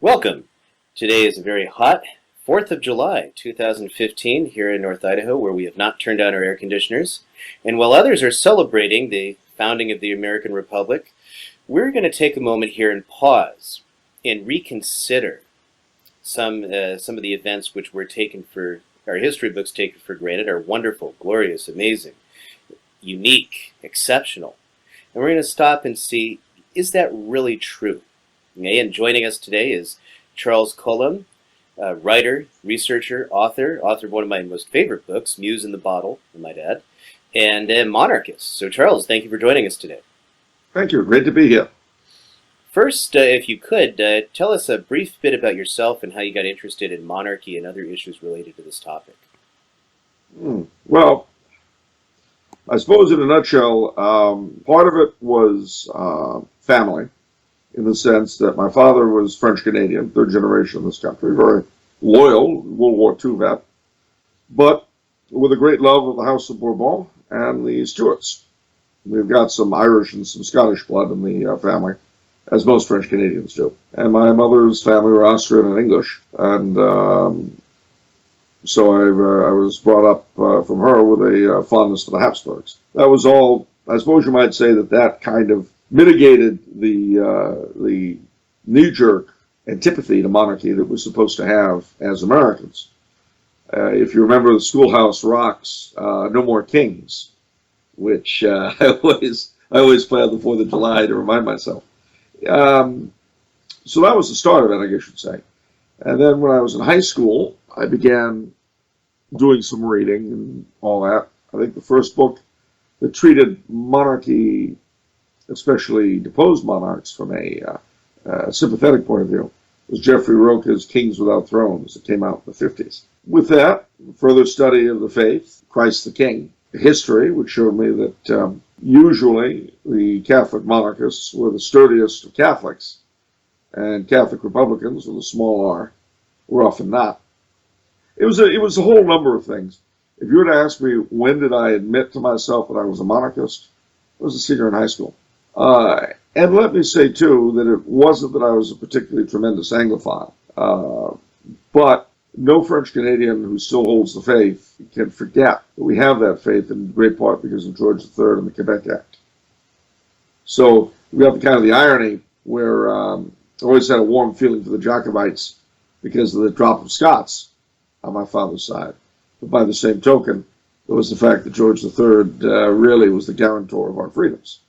Welcome. Today is a very hot 4th of July, 2015, here in North Idaho, where we have not turned on our air conditioners. And while others are celebrating the founding of the American Republic, we're going to take a moment here and pause and reconsider some of the events which were taken for, our history books taken for granted, are wonderful, glorious, amazing, unique, exceptional. And we're going to stop and see, is that really true? Okay, and joining us today is Charles Coulombe, writer, researcher, author of one of my most favorite books, Muse in the Bottle, I might add, and a monarchist. So Charles, thank you for joining us today. Thank you. Great to be here. First, if you could, tell us a brief bit about yourself and how you got interested in monarchy and other issues related to this topic. Well, I suppose in a nutshell, part of it was family, in the sense that my father was French-Canadian, third generation in this country, very loyal, World War II vet, but with a great love of the House of Bourbon and the Stuarts. We've got some Irish and some Scottish blood in the family, as most French-Canadians do. And my mother's family were Austrian and English, and so I was brought up from her with a fondness for the Habsburgs. That was all, I suppose you might say that kind of mitigated the knee-jerk antipathy to monarchy that we're supposed to have as Americans. If you remember the Schoolhouse Rock's No More Kings, which I always play on the 4th of July to remind myself. So that was the start of it, I guess you'd say. And then when I was in high school, I began doing some reading and all that. I think the first book that treated monarchy, especially deposed monarchs, from a sympathetic point of view, was Geoffrey Rocha's Kings Without Thrones. It came out in the 50s. With that, further study of the faith, Christ the King, history, which showed me that usually the Catholic monarchists were the sturdiest of Catholics, and Catholic Republicans, with a small r, were often not. It was a whole number of things. If you were to ask me when did I admit to myself that I was a monarchist, I was a senior in high school. And let me say, too, that it wasn't that I was a particularly tremendous Anglophile, but no French-Canadian who still holds the faith can forget that we have that faith in great part because of George III and the Quebec Act. So we have the irony where I always had a warm feeling for the Jacobites because of the drop of Scots on my father's side. But by the same token, there was the fact that George III really was the guarantor of our freedoms.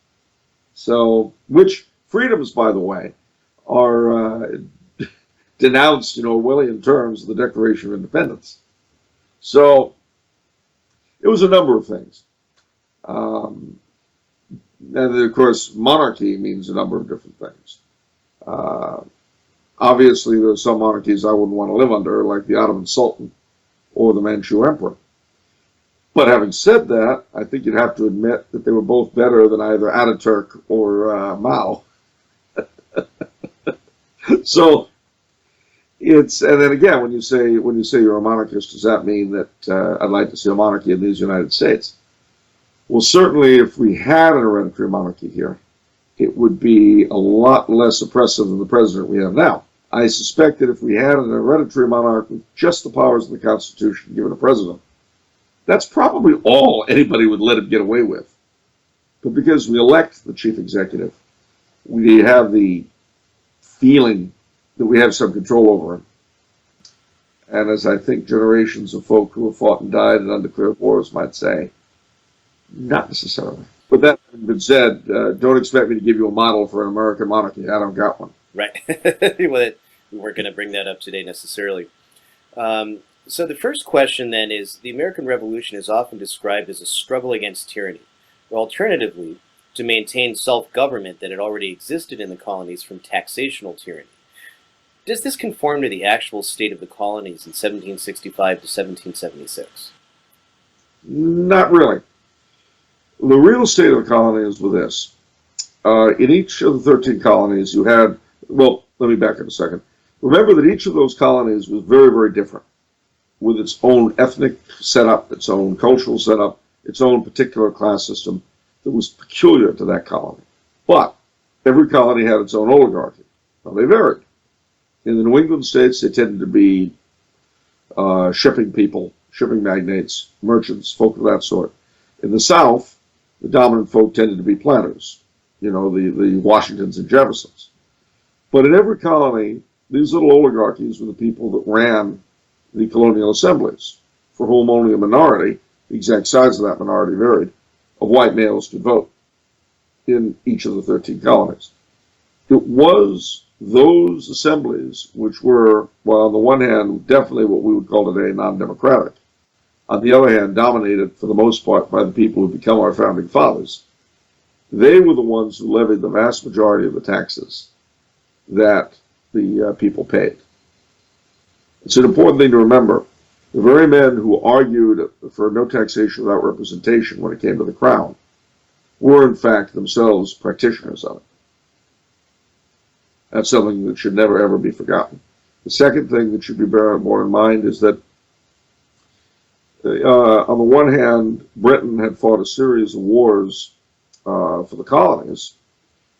So, which freedoms, by the way, are denounced in Orwellian terms of the Declaration of Independence. So, it was a number of things. And of course, monarchy means a number of different things. Obviously, there are some monarchies I wouldn't want to live under, like the Ottoman Sultan or the Manchu Emperor. But having said that, I think you'd have to admit that they were both better than either Ataturk or Mao. So it's, and then again, when you say you're a monarchist, does that mean that I'd like to see a monarchy in these United States? Well, certainly if we had an hereditary monarchy here, it would be a lot less oppressive than the president we have now. I suspect that if we had an hereditary monarch with just the powers of the Constitution given a president, that's probably all anybody would let him get away with. But because we elect the chief executive, we have the feeling that we have some control over him. And as I think generations of folk who have fought and died in undeclared wars might say, not necessarily. But that having been said, don't expect me to give you a model for an American monarchy. I don't got one. Right. Well, we weren't going to bring that up today necessarily. So the first question then is, the American Revolution is often described as a struggle against tyranny, or alternatively, to maintain self-government that had already existed in the colonies from taxational tyranny. Does this conform to the actual state of the colonies in 1765 to 1776? Not really. The real state of the colonies was this. In each of the 13 colonies you had, well, let me back up a second. Remember that each of those colonies was very, very different, with its own ethnic setup, its own cultural setup, its own particular class system that was peculiar to that colony. But every colony had its own oligarchy. Now, they varied. In the New England states, they tended to be shipping people, shipping magnates, merchants, folk of that sort. In the South, the dominant folk tended to be planters, the Washingtons and Jeffersons. But in every colony, these little oligarchies were the people that ran the colonial assemblies, for whom only a minority, the exact size of that minority varied, of white males could vote in each of the 13 colonies. It was those assemblies which were, well, on the one hand, definitely what we would call today non-democratic. On the other hand, dominated for the most part by the people who become our founding fathers. They were the ones who levied the vast majority of the taxes that the people paid. It's an important thing to remember. The very men who argued for no taxation without representation when it came to the crown were, in fact, themselves practitioners of it. That's something that should never, ever be forgotten. The second thing that should be borne in mind is that, on the one hand, Britain had fought a series of wars for the colonies,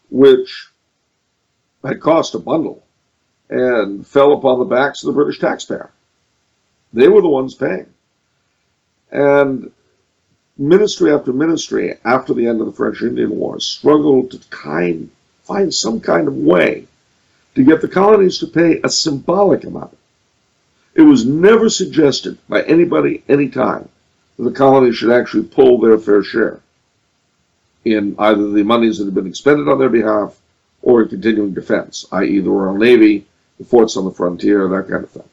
which had cost a bundle and fell upon the backs of the British taxpayer. They were the ones paying. And ministry after ministry, after the end of the French Indian War, struggled to find some kind of way to get the colonies to pay a symbolic amount. It was never suggested by anybody, anytime, that the colonies should actually pull their fair share in either the monies that had been expended on their behalf or in continuing defense, i.e. the Royal Navy, the forts on the frontier, that kind of thing.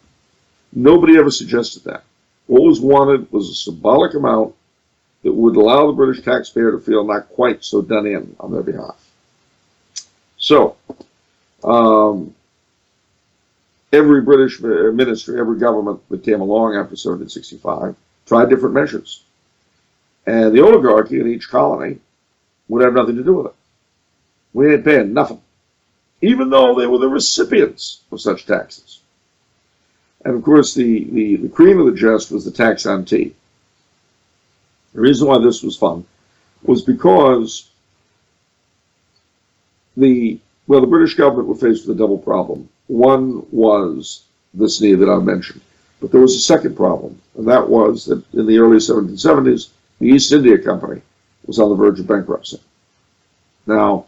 Nobody ever suggested that. What was wanted was a symbolic amount that would allow the British taxpayer to feel not quite so done in on their behalf. So, every British ministry, every government that came along after 1765 tried different measures. And the oligarchy in each colony would have nothing to do with it. We ain't paying nothing, even though they were the recipients of such taxes. And of course, the cream of the jest was the tax on tea. The reason why this was fun was because the British government were faced with a double problem. One was this need that I mentioned, but there was a second problem, and that was that in the early 1770s, the East India Company was on the verge of bankruptcy. Now,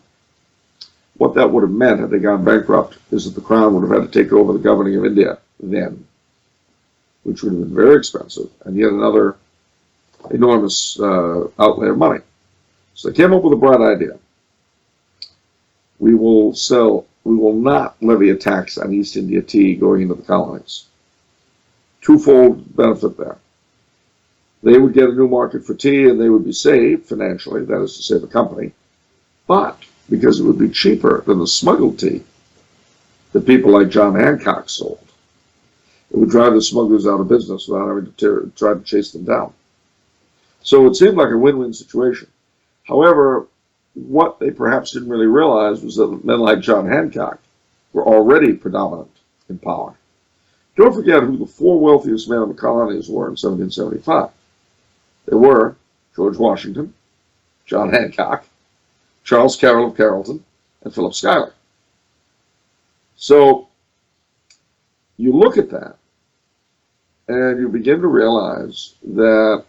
what that would have meant had they gone bankrupt is that the Crown would have had to take over the governing of India then, which would have been very expensive, and yet another enormous outlay of money. So they came up with a bright idea. We will not levy a tax on East India tea going into the colonies. Twofold benefit there. They would get a new market for tea and they would be saved financially, that is to say the company, but because it would be cheaper than the smuggled tea that people like John Hancock sold, it would drive the smugglers out of business without having to try to chase them down. So it seemed like a win-win situation. However, what they perhaps didn't really realize was that men like John Hancock were already predominant in power. Don't forget who the four wealthiest men in the colonies were in 1775. They were George Washington, John Hancock, Charles Carroll of Carrollton, and Philip Schuyler. So you look at that and you begin to realize that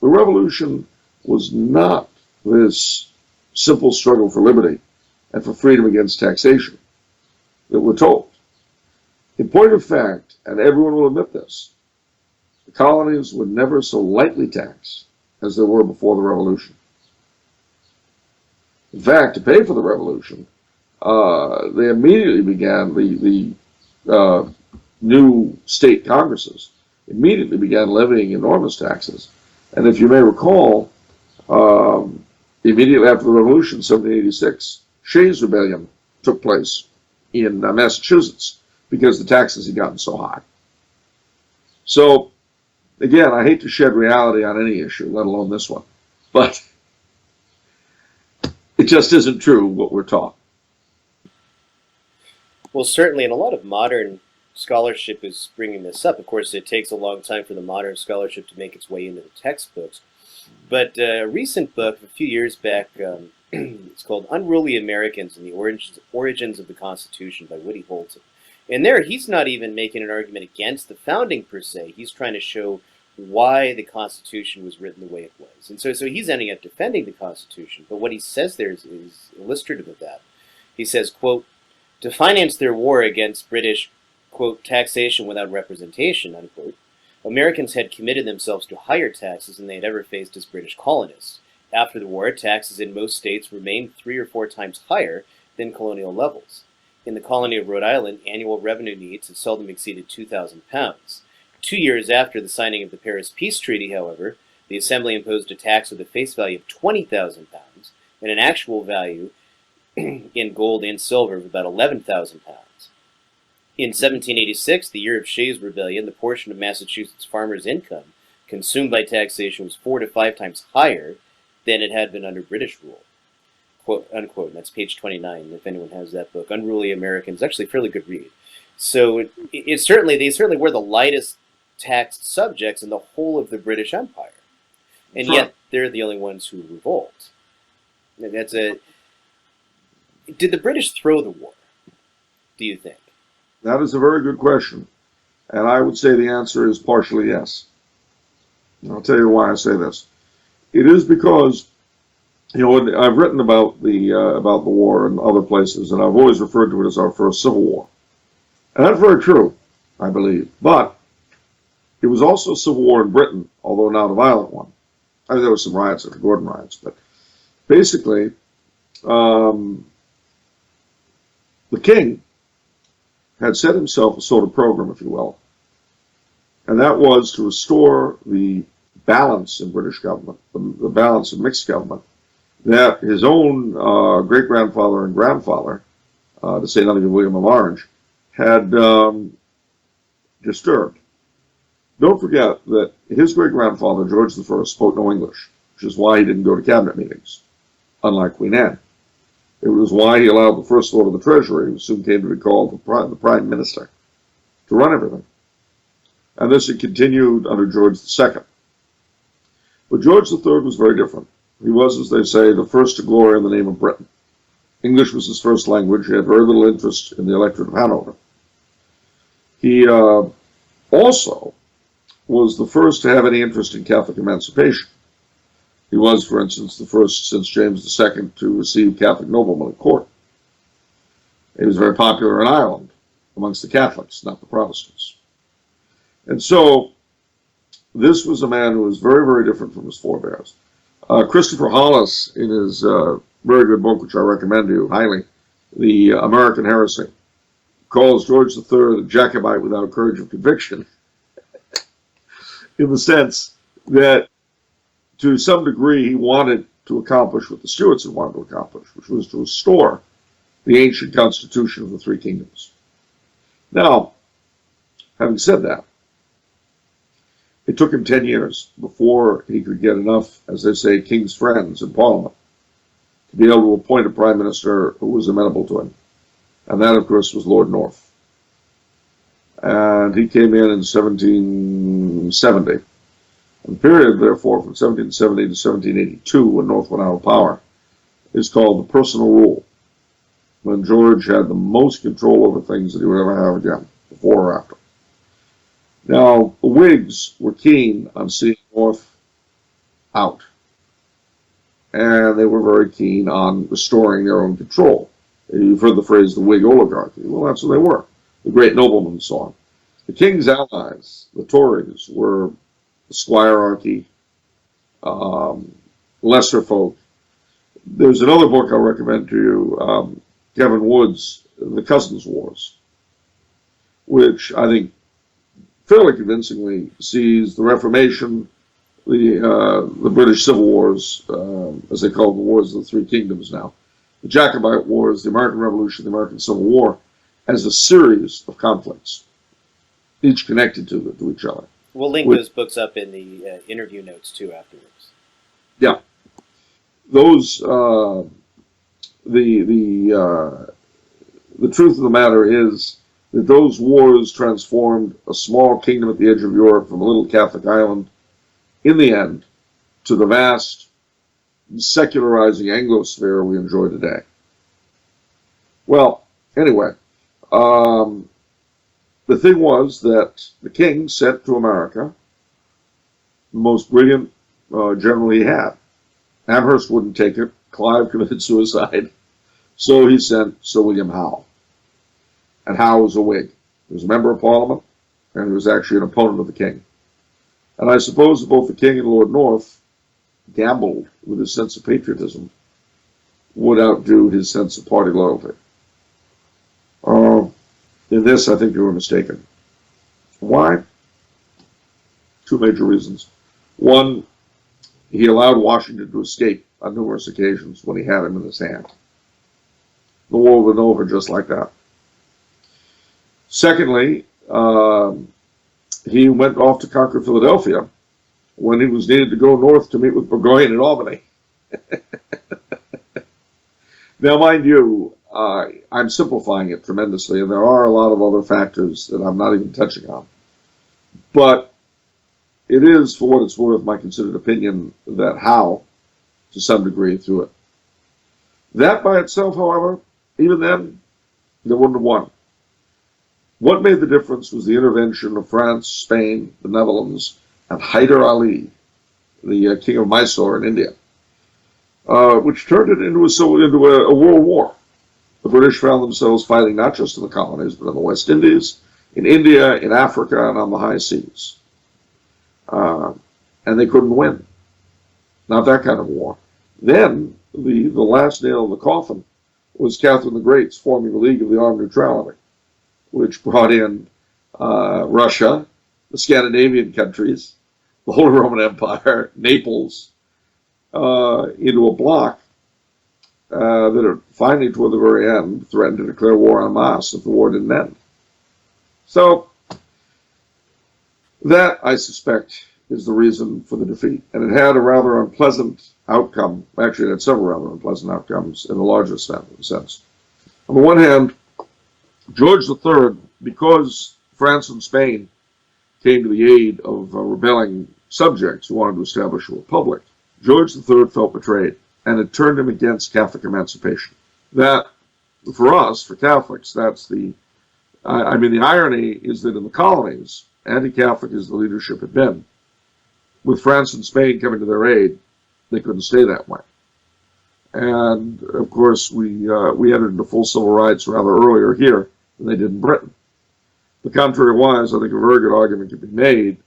the revolution was not this simple struggle for liberty and for freedom against taxation that we're told. In point of fact, and everyone will admit this, the colonies were never so lightly taxed as they were before the Revolution. In fact, to pay for the Revolution, they immediately began, the new state congresses immediately began levying enormous taxes. And if you may recall, immediately after the Revolution, 1786, Shays' Rebellion took place in Massachusetts because the taxes had gotten so high. So, again, I hate to shed reality on any issue, let alone this one, but it just isn't true what we're taught. Well, certainly, and a lot of modern scholarship is bringing this up. Of course, it takes a long time for the modern scholarship to make its way into the textbooks. But a recent book, a few years back, it's called Unruly Americans and the Origins of the Constitution by Woody Holton. And there, he's not even making an argument against the founding per se. He's trying to show why the Constitution was written the way it was. And so he's ending up defending the Constitution. But what he says there is illustrative of that. He says, quote, to finance their war against British, quote, taxation without representation, unquote, Americans had committed themselves to higher taxes than they had ever faced as British colonists. After the war, taxes in most states remained 3 or 4 times higher than colonial levels. In the colony of Rhode Island, annual revenue needs have seldom exceeded £2,000. 2 years after the signing of the Paris Peace Treaty, however, the Assembly imposed a tax with a face value of £20,000 and an actual value in gold and silver of about £11,000. In 1786, the year of Shays' Rebellion, the portion of Massachusetts farmers' income consumed by taxation was 4 to 5 times higher than it had been under British rule. Quote, unquote. And that's page 29, if anyone has that book. Unruly Americans. Actually a fairly good read. So they certainly were the lightest taxed subjects in the whole of the British Empire. And yet they're the only ones who revolt. Did the British throw the war, do you think? That is a very good question. And I would say the answer is partially yes. And I'll tell you why I say this. It is because, I've written about the war in other places, and I've always referred to it as our first civil war. And that's very true, I believe. But it was also a civil war in Britain, although not a violent one. I mean, there were some riots, like the Gordon riots, but basically, the king had set himself a sort of program, if you will, and that was to restore the balance in British government, the balance of mixed government, that his own great-grandfather and grandfather, to say nothing of William of Orange, had disturbed. Don't forget that his great-grandfather, George I, spoke no English, which is why he didn't go to cabinet meetings, unlike Queen Anne. It was why he allowed the First Lord of the Treasury, who soon came to be called the Prime Minister, to run everything. And this had continued under George II. But George III was very different. He was, as they say, the first to glory in the name of Britain. English was his first language. He had very little interest in the electorate of Hanover. He also was the first to have any interest in Catholic emancipation. He was, for instance, the first since James II to receive Catholic noblemen at court. He was very popular in Ireland amongst the Catholics, not the Protestants. And so this was a man who was very, very different from his forebears. Christopher Hollis, in his very good book, which I recommend to you highly, The American Heresy, calls George III a Jacobite without courage of conviction, in the sense that to some degree he wanted to accomplish what the Stuarts had wanted to accomplish, which was to restore the ancient constitution of the three kingdoms. Now, having said that, it took him 10 years before he could get enough, as they say, king's friends in Parliament to be able to appoint a prime minister who was amenable to him. And that, of course, was Lord North. And he came in 1770. And the period, therefore, from 1770 to 1782, when North went out of power, is called the personal rule, when George had the most control over things that he would ever have again, before or after. Now, the Whigs were keen on seeing North out, and they were very keen on restoring their own control. You've heard the phrase the Whig oligarchy. Well, that's what they were, the great nobleman and so on. The king's allies, the Tories, were the squirearchy, lesser folk. There's another book I'll recommend to you, Kevin Wood's The Cousins' Wars, which I think fairly convincingly sees the Reformation, the British Civil Wars, as they call them, the Wars of the Three Kingdoms now, the Jacobite Wars, the American Revolution, the American Civil War, as a series of conflicts, each connected to each other. We'll link those books up in the interview notes too afterwards. Yeah, those the truth of the matter is that those wars transformed a small kingdom at the edge of Europe from a little Catholic island, in the end, to the vast secularizing Anglosphere we enjoy today. Well, anyway, the thing was that the king sent to America the most brilliant general he had. Amherst wouldn't take it. Clive committed suicide. So he sent Sir William Howe. And Howe was a Whig. He was a member of Parliament, and he was actually an opponent of the king. And I suppose that both the king and Lord North gambled with his sense of patriotism would outdo his sense of party loyalty. In this, I think they were mistaken. Why? Two major reasons. One, he allowed Washington to escape on numerous occasions when he had him in his hand. The war would have been over just like that. Secondly, he went off to conquer Philadelphia when he was needed to go north to meet with Burgoyne at Albany. Now, mind you, I'm simplifying it tremendously, and there are a lot of other factors that I'm not even touching on. But it is, for what it's worth, my considered opinion that Howe, to some degree, threw it. That by itself, however, even then, they wouldn't have won. What made the difference was the intervention of France, Spain, the Netherlands, and Hyder Ali, the king of Mysore in India, which turned it into a world war. The British found themselves fighting not just in the colonies, but in the West Indies, in India, in Africa, and on the high seas. And they couldn't win. Not that kind of war. Then, the last nail in the coffin was Catherine the Great's forming the League of the Armed Neutrality, which brought in Russia, the Scandinavian countries, the Holy Roman Empire, Naples, into a bloc that finally, toward the very end, threatened to declare war en masse if the war didn't end. So, that, I suspect, is the reason for the defeat. And it had a rather unpleasant outcome. Actually, it had several rather unpleasant outcomes in the larger sense. On the one hand, George III, because France and Spain came to the aid of rebelling subjects who wanted to establish a republic, George III felt betrayed, and it turned him against Catholic emancipation. That, for us, for Catholics, that's the irony is that in the colonies, anti-Catholic as the leadership had been, with France and Spain coming to their aid, they couldn't stay that way. And, of course, we entered into full civil rights rather earlier here than they did in Britain. The contrary-wise, I think a very good argument could be made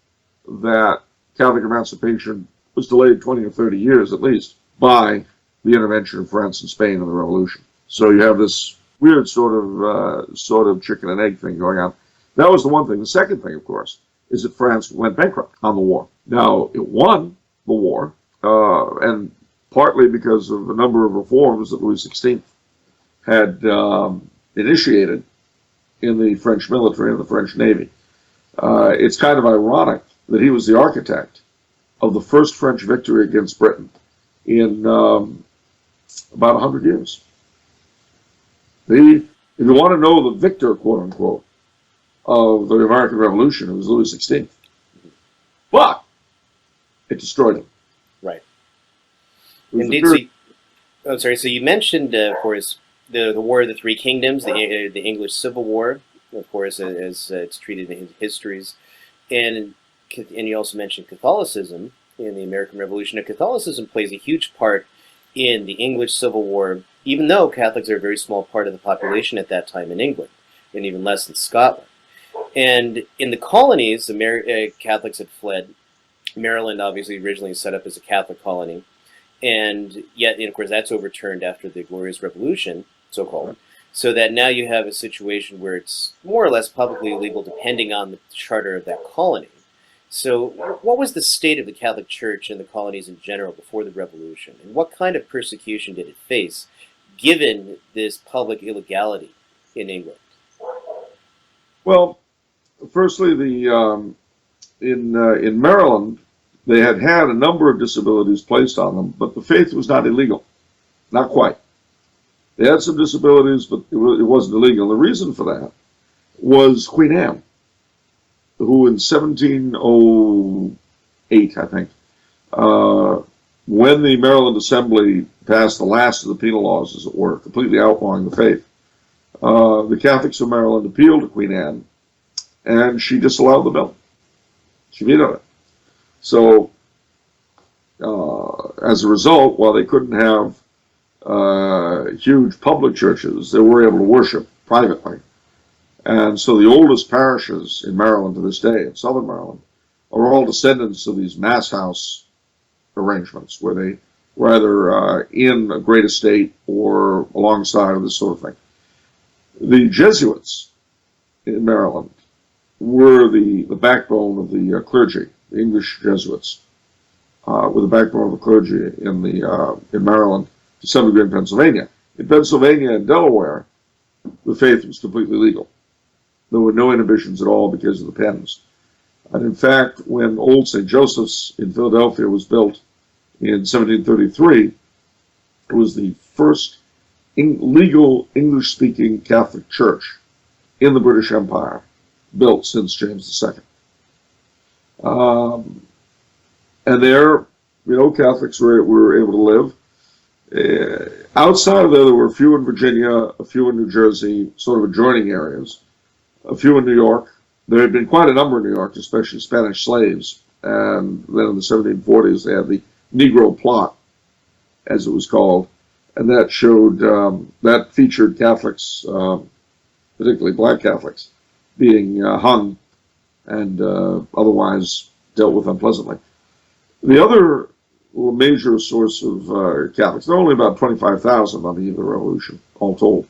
that Catholic emancipation was delayed 20 or 30 years at least by the intervention of France and Spain in the Revolution. So you have this weird sort of chicken and egg thing going on. That was the one thing. The second thing, of course, is that France went bankrupt on the war. Now, it won the war, and partly because of a number of reforms that Louis XVI had initiated in the French military and the French Navy. It's kind of ironic that he was the architect of the first French victory against Britain in about 100 years. If you want to know the victor, quote unquote, of the American Revolution, it was Louis XVI. But it destroyed him. Right. Indeed. So you mentioned, of course, the War of the Three Kingdoms, the English Civil War, of course, as it's treated in histories, and you also mentioned Catholicism in the American Revolution. And Catholicism plays a huge part in the English Civil War, even though Catholics are a very small part of the population at that time in England, and even less in Scotland. And in the colonies, Catholics had fled. Maryland, obviously, originally set up as a Catholic colony, and yet, of course, that's overturned after the Glorious Revolution, so-called, so that now you have a situation where it's more or less publicly illegal depending on the charter of that colony. So what was the state of the Catholic Church in the colonies in general before the Revolution, and what kind of persecution did it face, given this public illegality in England? Well, firstly, in Maryland, they had a number of disabilities placed on them, but the faith was not illegal. Not quite. They had some disabilities, but it wasn't illegal. The reason for that was Queen Anne, who in 1708, I think, when the Maryland Assembly passed the last of the penal laws, as it were, completely outlawing the faith, the Catholics of Maryland appealed to Queen Anne and she disallowed the bill. She vetoed it. So, as a result, while they couldn't have huge public churches, they were able to worship privately. And so the oldest parishes in Maryland to this day, in southern Maryland, are all descendants of these mass house arrangements, where they were either in a great estate or alongside of this sort of thing. The Jesuits in Maryland were the backbone of the clergy. The English Jesuits were the backbone of the clergy in Maryland, to some degree in Pennsylvania. In Pennsylvania and Delaware, the faith was completely legal. There were no inhibitions at all because of the pens. And in fact, when Old St. Joseph's in Philadelphia was built in 1733, it was the first legal English-speaking Catholic church in the British Empire, built since James II. And there, Catholics were able to live. Outside of there were a few in Virginia, a few in New Jersey, sort of adjoining areas, a few in New York. There had been quite a number in New York, especially Spanish slaves. And then in the 1740s, they had the Negro Plot, as it was called. And that showed, that featured Catholics, particularly black Catholics, being hung and otherwise dealt with unpleasantly. The other major source of Catholics, there were only about 25,000 on the eve of the Revolution, all told.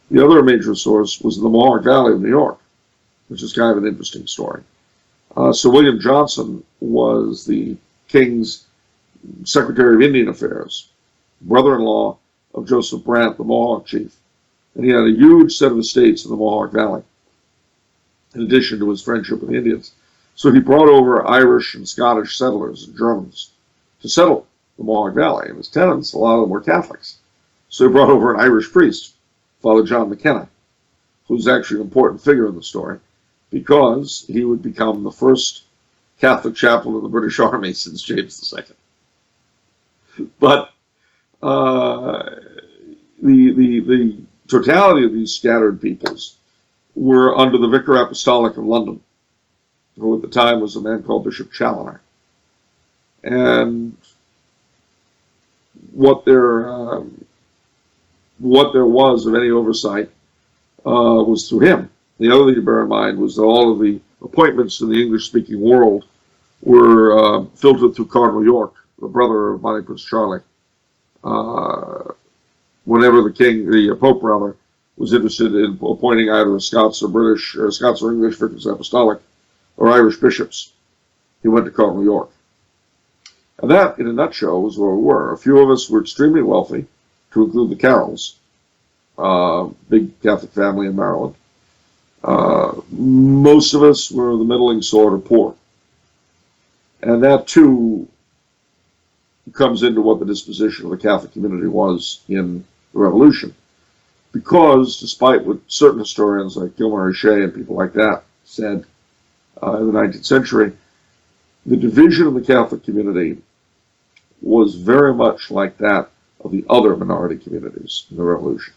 The other major source was the Mohawk Valley of New York, which is kind of an interesting story. Sir William Johnson was the King's Secretary of Indian Affairs, brother-in-law of Joseph Brant, the Mohawk chief. And he had a huge set of estates in the Mohawk Valley, in addition to his friendship with the Indians. So he brought over Irish and Scottish settlers and Germans to settle the Mohawk Valley. And his tenants, a lot of them were Catholics. So he brought over an Irish priest, Father John McKenna, who's actually an important figure in the story, because he would become the first Catholic chaplain in the British Army since James II. But the totality of these scattered peoples were under the Vicar Apostolic of London, who at the time was a man called Bishop Challoner. And what there was of any oversight was through him. The other thing to bear in mind was that all of the appointments in the English-speaking world were filtered through Cardinal York, the brother of Bonnie Prince Charlie. Whenever the Pope rather, was interested in appointing either Scots or British, or Scots or English vicars apostolic, or Irish bishops, he went to Cardinal York. And that, in a nutshell, was where we were. A few of us were extremely wealthy, to include the Carrolls, big Catholic family in Maryland. Most of us were the middling sort of poor. And that, too, comes into what the disposition of the Catholic community was in the Revolution. Because, despite what certain historians like Gilmore O'Shea and people like that said in the 19th century, the division of the Catholic community was very much like that of the other minority communities in the Revolution.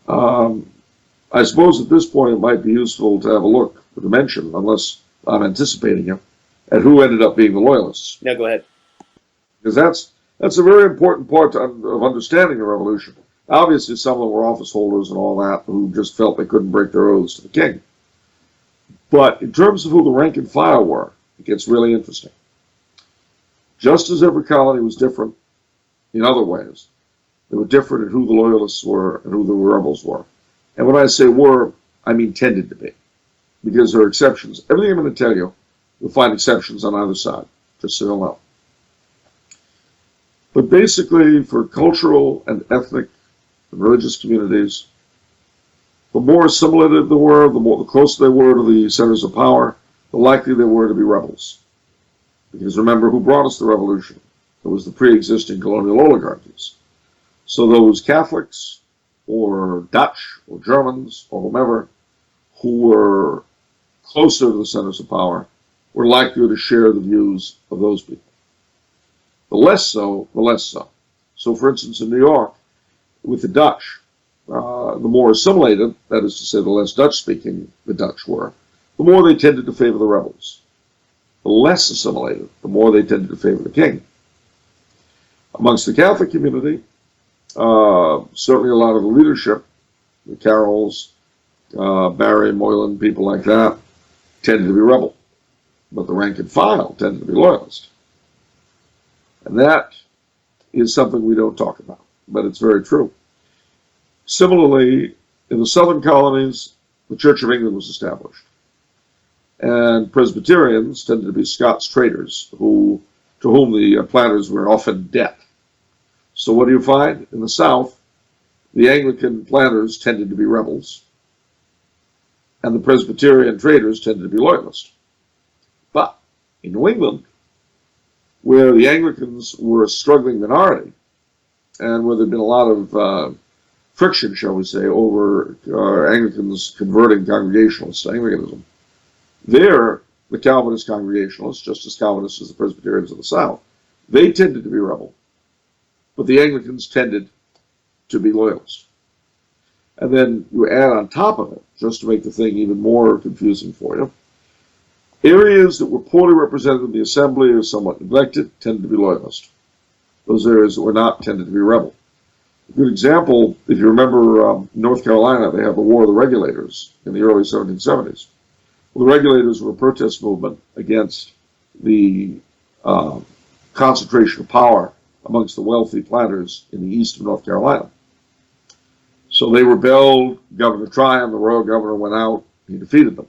I suppose at this point it might be useful to have a look, to mention, unless I'm anticipating you, at who ended up being the Loyalists. No, go ahead. Because that's a very important part of understanding the Revolution. Obviously, some of them were office holders and all that who just felt they couldn't break their oaths to the king. But in terms of who the rank and file were, it gets really interesting. Just as every colony was different in other ways, they were different in who the Loyalists were and who the rebels were. And when I say were, I mean tended to be, because there are exceptions. Everything I'm going to tell you, you'll find exceptions on either side, just so you'll know. But basically, for cultural and ethnic and religious communities, the more assimilated they were, the closer they were to the centers of power, the likely they were to be rebels. Because remember, who brought us the revolution? It was the pre-existing colonial oligarchies. So those Catholics, or Dutch, or Germans, or whomever, who were closer to the centers of power, were likely to share the views of those people. The less so, the less so. So, for instance, in New York, with the Dutch, the more assimilated, that is to say, the less Dutch-speaking the Dutch were, the more they tended to favor the rebels. The less assimilated, the more they tended to favor the king. Amongst the Catholic community, certainly a lot of the leadership, the Carrolls, Barry, Moylan, people like that, tended to be rebel. But the rank and file tended to be loyalist. And that is something we don't talk about, but it's very true. Similarly, in the southern colonies, the Church of England was established. And Presbyterians tended to be Scots traders to whom the planters were often in debt. So what do you find? In the South, the Anglican planters tended to be rebels, and the Presbyterian traders tended to be loyalists. But in New England, where the Anglicans were a struggling minority, and where there had been a lot of friction, shall we say, over Anglicans converting Congregationalists to Anglicanism, there, the Calvinist Congregationalists, just as Calvinists as the Presbyterians of the South, they tended to be rebel, but the Anglicans tended to be loyalists. And then you add on top of it, just to make the thing even more confusing for you, areas that were poorly represented in the assembly or somewhat neglected tended to be loyalist. Those areas that were not tended to be rebel. A good example, if you remember North Carolina, they have the War of the Regulators in the early 1770s. Well, the Regulators were a protest movement against the concentration of power amongst the wealthy planters in the east of North Carolina. So they rebelled. Governor Tryon, the royal governor, went out. He defeated them.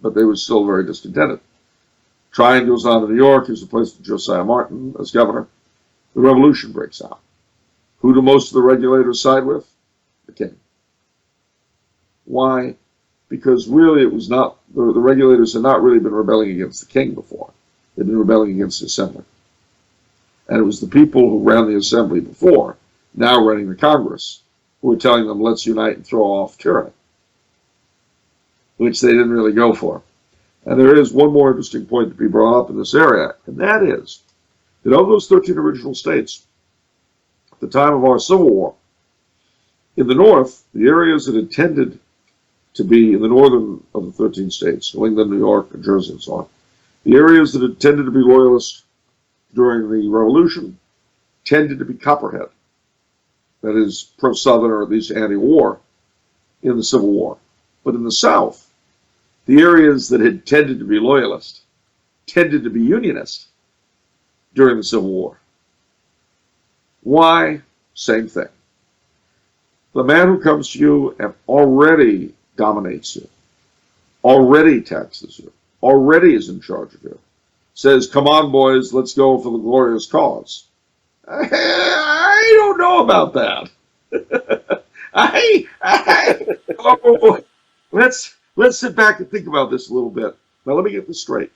But they were still very discontented. Tryon goes on to New York. He's replaced with Josiah Martin as governor. The revolution breaks out. Who do most of the regulators side with? The king. Why? Because really it was not, the regulators had not really been rebelling against the king before. They'd been rebelling against the assembly. And it was the people who ran the assembly before, now running the Congress, who were telling them, let's unite and throw off tyranny, which they didn't really go for. And there is one more interesting point to be brought up in this area, and that is that of those 13 original states, at the time of our Civil War, in the North, the areas that had tended to be in the northern of the 13 states, New England, New York, New Jersey, and so on, the areas that had tended to be loyalist during the Revolution tended to be Copperhead, that is, pro-Southern or at least anti-war, in the Civil War. But in the South, the areas that had tended to be loyalist tended to be Unionist during the Civil War. Why? Same thing. The man who comes to you and already dominates you, already taxes you, already is in charge of you, says, come on, boys, let's go for the glorious cause. I don't know about that. Let's sit back and think about this a little bit. Now, let me get this straight.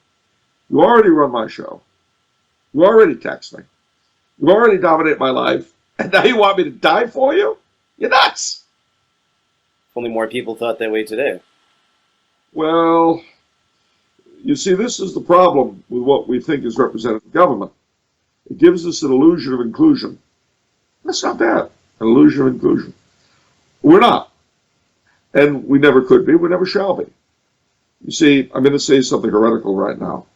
You already run my show. You already tax me. You already dominate my life. And now you want me to die for you? You're nuts. If only more people thought that way today. Well, you see, this is the problem with what we think is representative government. It gives us an illusion of inclusion. That's not bad, an illusion of inclusion. We're not. And we never could be, we never shall be. You see, I'm going to say something heretical right now,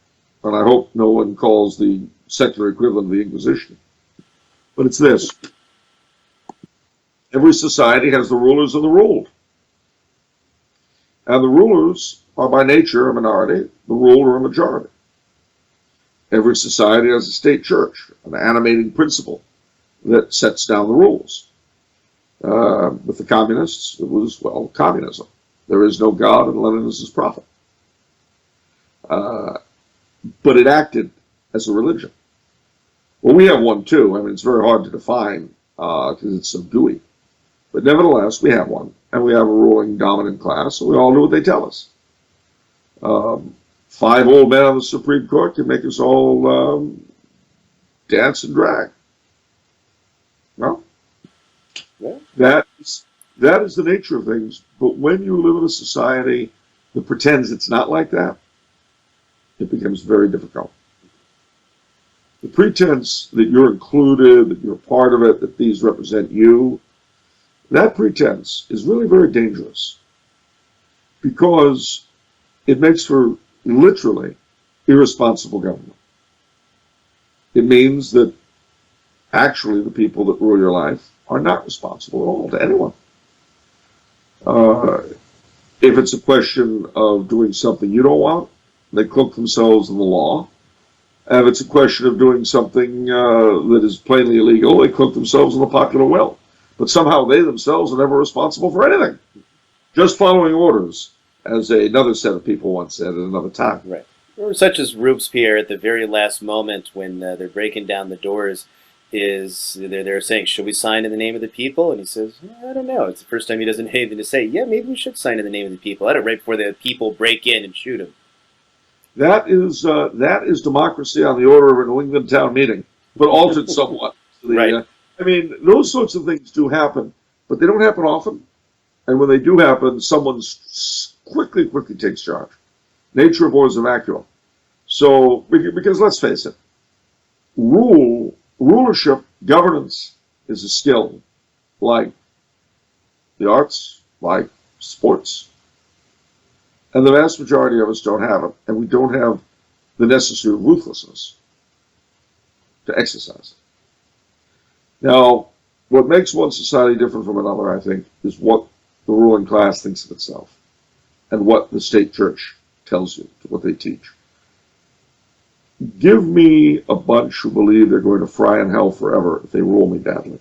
and I hope no one calls the secular equivalent of the Inquisition. But it's this. Every society has the rulers and the ruled. And the rulers are by nature a minority, the ruled are a majority. Every society has a state church, an animating principle that sets down the rules. With the communists, it was, well, communism. There is no God and Lenin is his prophet. But it acted as a religion. Well, we have one too. I mean, it's very hard to define because it's so gooey. But nevertheless, we have one. And we have a ruling dominant class, and we all do what they tell us. 5 old men on the Supreme Court can make us all dance and drag. No? Yeah. That is the nature of things. But when you live in a society that pretends it's not like that, it becomes very difficult. The pretense that you're included, that you're part of it, that these represent you, That pretense is really very dangerous because it makes for literally irresponsible government. It means that actually the people that rule your life are not responsible at all to anyone. Uh, if it's a question of doing something you don't want, they cloak themselves in the law. And if it's a question of doing something that is plainly illegal, they cloak themselves in the popular will. But somehow they themselves are never responsible for anything, just following orders, as another set of people once said at another time. Right. Or such as Robespierre at the very last moment when they're breaking down the doors, is they're saying, should we sign in the name of the people? And he says, I don't know. It's the first time he doesn't have anything to say. Yeah, maybe we should sign in the name of the people. I don't right before the people break in and shoot him. That is democracy on the order of a New England town meeting, but altered somewhat. Right. I mean, those sorts of things do happen, but they don't happen often. And when they do happen, someone quickly takes charge. Nature abhors a vacuum. So, because let's face it, rulership, governance is a skill like the arts, like sports. And the vast majority of us don't have it, and we don't have the necessary ruthlessness to exercise it. Now, what makes one society different from another, I think, is what the ruling class thinks of itself and what the state church tells you, what they teach. Give me a bunch who believe they're going to fry in hell forever if they rule me badly.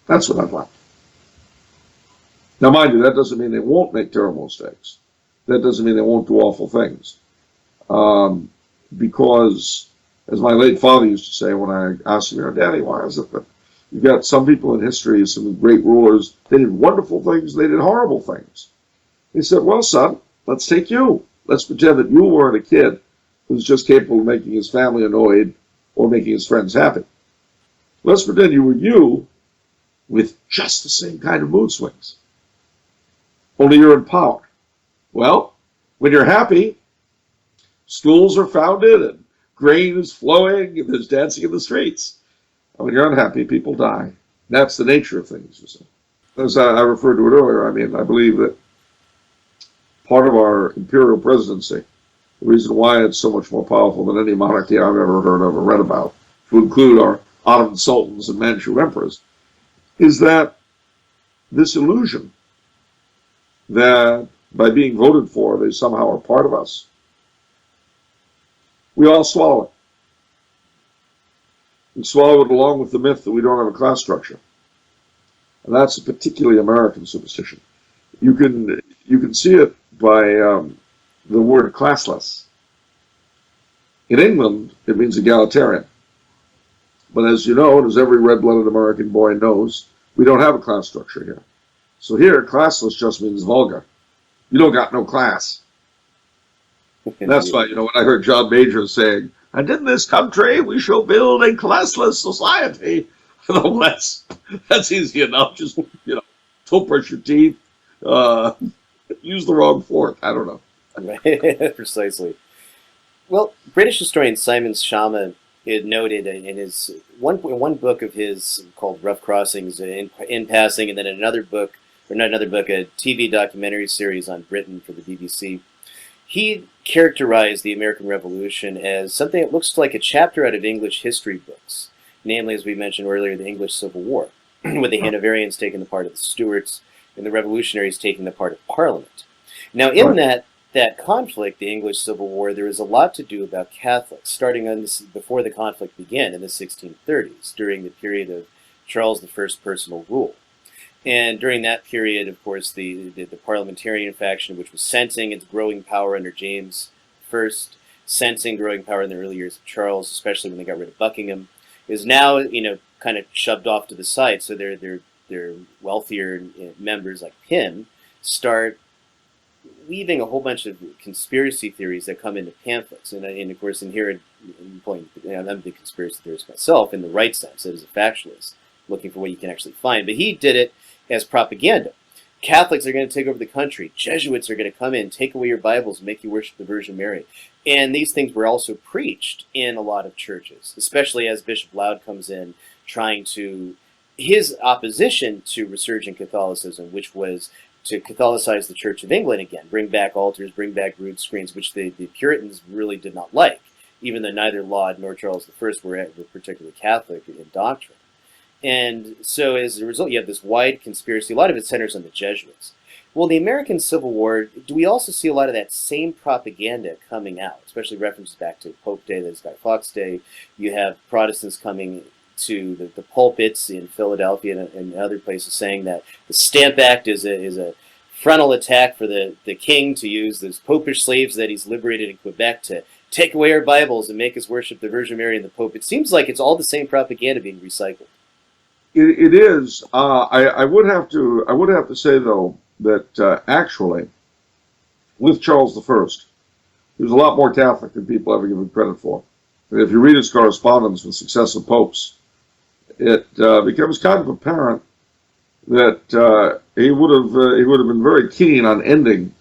That's what I'd like. Now, mind you, that doesn't mean they won't make terrible mistakes. That doesn't mean they won't do awful things. Because, as my late father used to say when I asked him, Daddy, why is it that you've got some people in history, some great rulers, they did wonderful things, they did horrible things. He said, well, son, let's take you. Let's pretend that you weren't a kid who's just capable of making his family annoyed or making his friends happy. Let's pretend you were you with just the same kind of mood swings. Only you're in power. Well, when you're happy, schools are founded and grain is flowing and there's dancing in the streets. And when you're unhappy, people die. That's the nature of things, you see. As I referred to it earlier, I mean, I believe that part of our imperial presidency, the reason why it's so much more powerful than any monarchy I've ever heard of or read about, to include our Ottoman sultans and Manchu emperors, is that this illusion that by being voted for, they somehow are part of us. We all swallow it. We swallow it along with the myth that we don't have a class structure. And that's a particularly American superstition. You can see it by the word classless. In England, it means egalitarian. But as you know, and as every red-blooded American boy knows, we don't have a class structure here. So here, classless just means vulgar. You don't got no class. And that's why, when I heard John Major saying, and in this country we shall build a classless society. That's easy enough. Just, don't brush your teeth. Use the wrong fork. I don't know. Right. Precisely. Well, British historian Simon Schama had noted in his one book of his called Rough Crossings in Passing, and then another book, or not another book, a TV documentary series on Britain for the BBC. He characterized the American Revolution as something that looks like a chapter out of English history books, namely, as we mentioned earlier, the English Civil War, with the Hanoverians taking the part of the Stuarts and the Revolutionaries taking the part of Parliament. Now, in that conflict, the English Civil War, there was a lot to do about Catholics, starting on this, before the conflict began in the 1630s, during the period of Charles I's personal rule. And during that period, of course, the parliamentarian faction, which was sensing its growing power under James I, sensing growing power in the early years of Charles, especially when they got rid of Buckingham, is now, kind of shoved off to the side. So their wealthier members like Pym start weaving a whole bunch of conspiracy theories that come into pamphlets. And of course, I'm a big conspiracy theorist myself in the right sense, as a factualist, looking for what you can actually find. But he did it as propaganda. Catholics are going to take over the country. Jesuits are going to come in, take away your Bibles, and make you worship the Virgin Mary. And these things were also preached in a lot of churches, especially as Bishop Laud comes in trying to his opposition to resurgent Catholicism, which was to Catholicize the Church of England again, bring back altars, bring back rood screens, which the Puritans really did not like, even though neither Laud nor Charles I were particularly Catholic in doctrine. And so as a result, you have this wide conspiracy. A lot of it centers on the Jesuits. Well, the American Civil War, do we also see a lot of that same propaganda coming out, especially references back to Pope Day, that is Guy Fawkes Day? You have Protestants coming to the pulpits in Philadelphia and other places saying that the Stamp Act is a frontal attack for the king to use those popish slaves that he's liberated in Quebec to take away our Bibles and make us worship the Virgin Mary and the Pope. It seems like it's all the same propaganda being recycled. It is. I would have to say though that actually, with Charles I, he was a lot more Catholic than people ever give him credit for. And if you read his correspondence with successive popes, it becomes kind of apparent that he would have been very keen on ending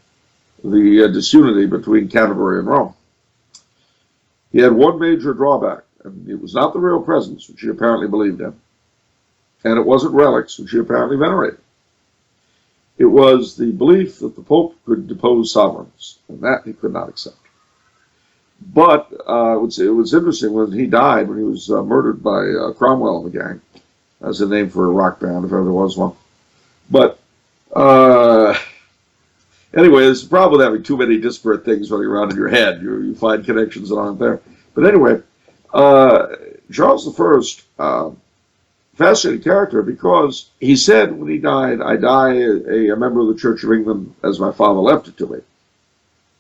the disunity between Canterbury and Rome. He had one major drawback, and it was not the real presence, which he apparently believed in, and it wasn't relics, which he apparently venerated. It was the belief that the Pope could depose sovereigns, and that he could not accept. But it was interesting when he died, when he was murdered by Cromwell and the gang. That's a name for a rock band, if ever there was one. But anyway, there's a problem with having too many disparate things running around in your head. You find connections that aren't there. But anyway, Charles I, fascinating character, because he said when he died, I die a member of the Church of England as my father left it to me.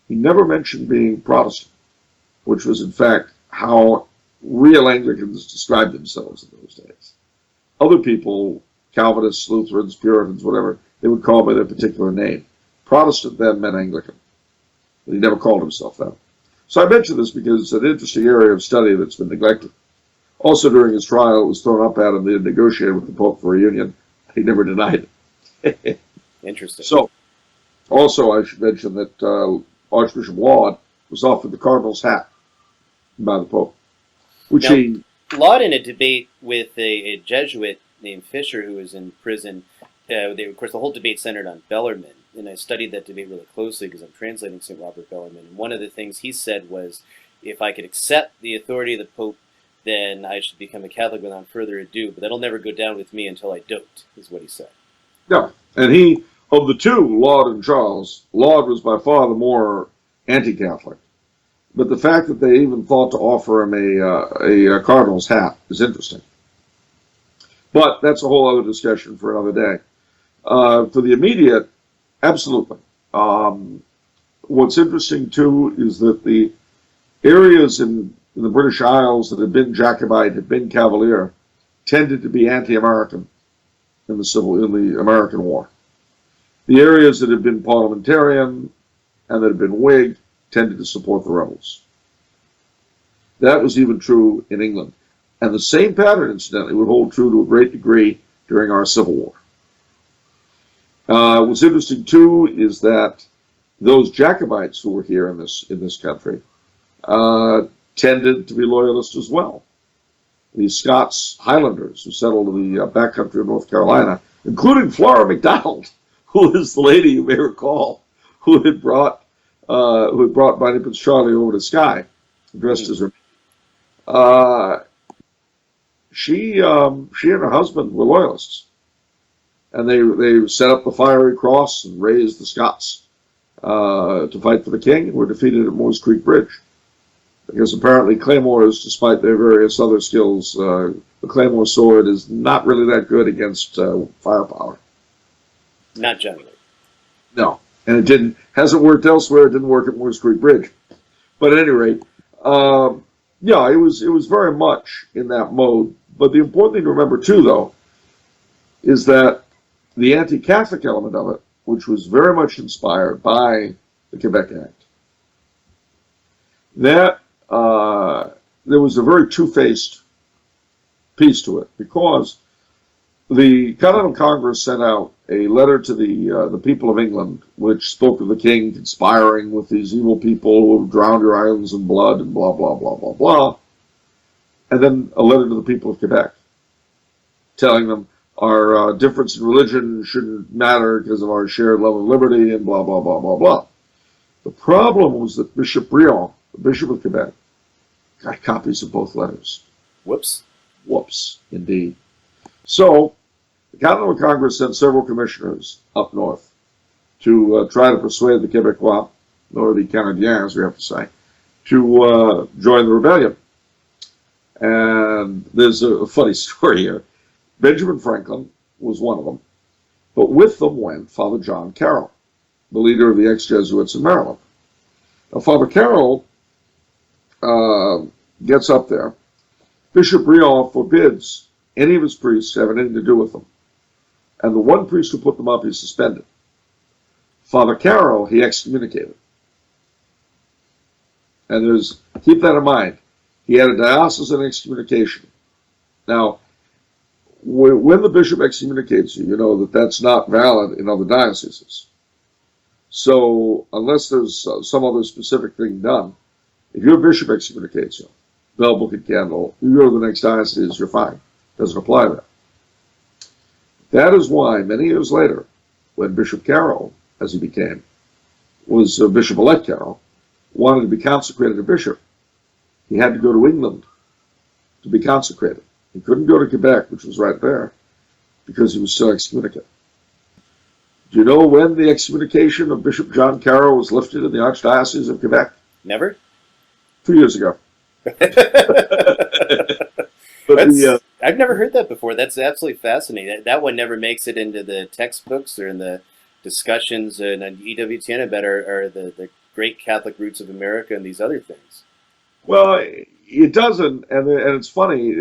He never mentioned being Protestant, which was in fact how real Anglicans described themselves in those days. Other people, Calvinists, Lutherans, Puritans, whatever, they would call by their particular name. Protestant then meant Anglican, but he never called himself that. So I mention this because it's an interesting area of study that's been neglected. Also, during his trial, it was thrown up at him that he had negotiated with the Pope for a union. He never denied it. Interesting. So, also, I should mention that Archbishop Laud was offered the cardinal's hat by the Pope, which Laud, in a debate with a Jesuit named Fisher, who was in prison, of course, the whole debate centered on Bellarmine, and I studied that debate really closely because I'm translating St. Robert Bellarmine. And one of the things he said was, if I could accept the authority of the Pope, then I should become a Catholic without further ado, but that'll never go down with me until I don't, is what he said. Yeah, and he, of the two, Laud and Charles, Laud was by far the more anti-Catholic. But the fact that they even thought to offer him a cardinal's hat is interesting. But that's a whole other discussion for another day. For the immediate, absolutely. What's interesting, too, is that the areas in the British Isles that had been Jacobite, had been Cavalier, tended to be anti-American in the American War. The areas that had been parliamentarian and that had been Whig tended to support the rebels. That was even true in England. And the same pattern, incidentally, would hold true to a great degree during our Civil War. What's interesting, too, is that those Jacobites who were here in this country tended to be loyalists as well. The Scots Highlanders who settled in the backcountry of North Carolina, including Flora MacDonald, who is the lady, you may recall, who had brought Mighty Prince Charlie over to Skye, dressed as her. She and her husband were loyalists, and they set up the Fiery Cross and raised the Scots to fight for the king, and were defeated at Moores Creek Bridge. Because apparently claymores, despite their various other skills, the claymore sword is not really that good against firepower. Not generally. No, and it hasn't worked elsewhere. It didn't work at Moores Creek Bridge. But at any rate, yeah, it was very much in that mode. But the important thing to remember too, though, is that the anti-Catholic element of it, which was very much inspired by the Quebec Act, that there was a very two-faced piece to it, because the Continental Congress sent out a letter to the people of England, which spoke of the king conspiring with these evil people who have drowned your islands in blood and blah, blah, blah, blah, blah. And then a letter to the people of Quebec, telling them, our difference in religion shouldn't matter because of our shared love of liberty and blah, blah, blah, blah, blah. The problem was that Bishop Briand, the Bishop of Quebec, got copies of both letters. Whoops. Whoops, indeed. So, the Continental Congress sent several commissioners up north to try to persuade the Quebecois, or the Canadiens, as we have to say, to join the rebellion. And there's a funny story here. Benjamin Franklin was one of them, but with them went Father John Carroll, the leader of the ex-Jesuits in Maryland. Now, Father Carroll gets up there. Bishop Briand forbids any of his priests to have anything to do with them. And the one priest who put them up, he suspended. Father Carroll, he excommunicated. And keep that in mind, he had a diocesan excommunication. Now, when the bishop excommunicates you, you know that that's not valid in other dioceses. So, unless there's some other specific thing done, if your bishop excommunicates you, bell, book, and candle, you go to the next diocese, you're fine. Doesn't apply there. That is why, many years later, when Bishop Carroll, as he became, was Bishop-elect Carroll, wanted to be consecrated a bishop, he had to go to England to be consecrated. He couldn't go to Quebec, which was right there, because he was still excommunicated. Do you know when the excommunication of Bishop John Carroll was lifted in the Archdiocese of Quebec? Never? 2 years ago. I've never heard that before. That's absolutely fascinating. That one never makes it into the textbooks or in the discussions on EWTN about the great Catholic roots of America and these other things. Well, it doesn't, and it's funny.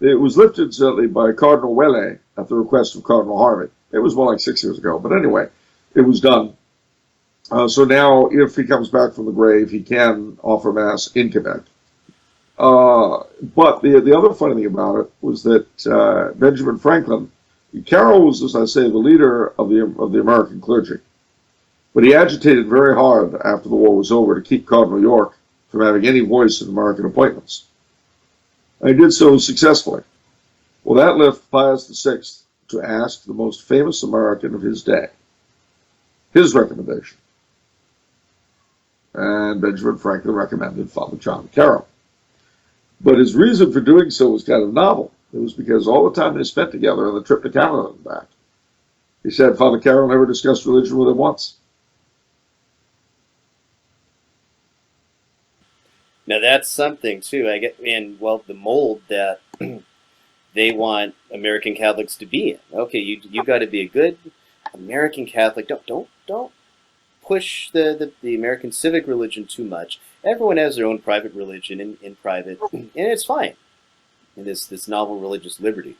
It was lifted certainly by Cardinal Ouellet at the request of Cardinal Harvey. It was more like 6 years ago, but anyway, it was done. So now, if he comes back from the grave, he can offer Mass in Quebec. But the other funny thing about it was that Benjamin Franklin, Carroll was, as I say, the leader of the American clergy. But he agitated very hard after the war was over to keep Cardinal York from having any voice in American appointments. And he did so successfully. Well, that left Pius VI to ask the most famous American of his day his recommendation. And Benjamin Franklin recommended Father John Carroll. But his reason for doing so was kind of novel. It was because all the time they spent together on the trip to Canada and back, he said Father Carroll never discussed religion with him once. Now that's something too. I get the mold that they want American Catholics to be in. Okay, you got to be a good American Catholic. Don't push the American civic religion too much. Everyone has their own private religion in private, and it's fine. And this novel religious liberty.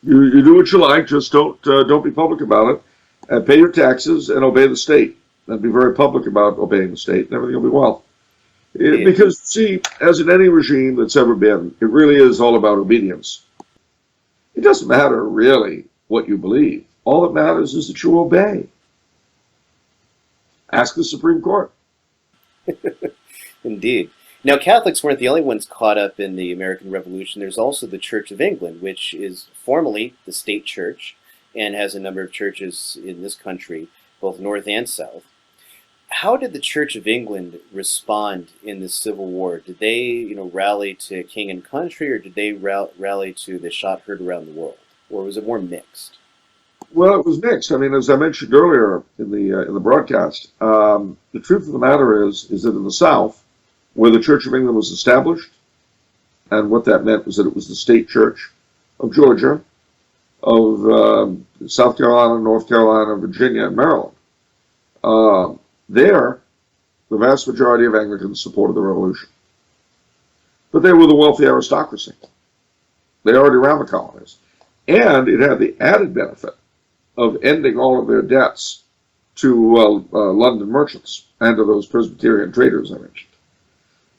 You do what you like, just don't be public about it, and pay your taxes and obey the state. And be very public about obeying the state, and everything will be well. Because, see, as in any regime that's ever been, it really is all about obedience. It doesn't matter, really, what you believe. All that matters is that you obey. Ask the Supreme Court. Indeed. Now, Catholics weren't the only ones caught up in the American Revolution. There's also the Church of England, which is formally the state church and has a number of churches in this country, both north and south. How did the Church of England respond in the Civil War? Did they, rally to king and country, or did they rally to the shot heard around the world, or was it more mixed? Well, it was mixed. I mean, as I mentioned earlier in the broadcast, the truth of the matter is that in the South, where the Church of England was established, and what that meant was that it was the state church of Georgia, of South Carolina, North Carolina, Virginia, and Maryland. There, the vast majority of Anglicans supported the revolution. But they were the wealthy aristocracy. They already ran the colonies. And it had the added benefit of ending all of their debts to London merchants and to those Presbyterian traders I mentioned.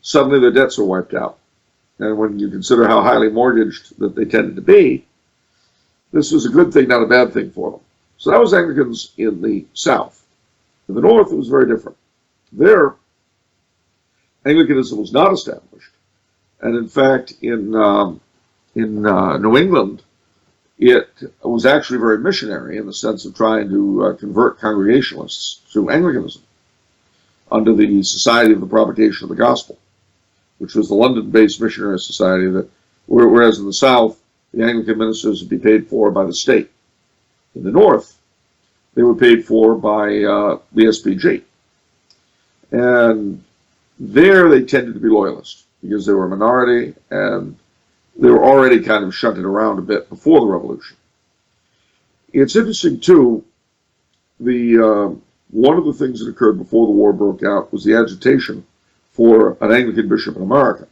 Suddenly their debts were wiped out. And when you consider how highly mortgaged that they tended to be, this was a good thing, not a bad thing for them. So that was Anglicans in the South. In the North, it was very different. There, Anglicanism was not established. And in fact, in New England, It was actually very missionary in the sense of trying to convert Congregationalists to Anglicanism under the Society of the Propagation of the Gospel, which was the London-based missionary society that, whereas in the South, the Anglican ministers would be paid for by the state. In the North, they were paid for by the SPG. And there they tended to be loyalist because they were a minority and they were already kind of shunted around a bit before the revolution. It's interesting, too, one of the things that occurred before the war broke out was the agitation for an Anglican bishop in America.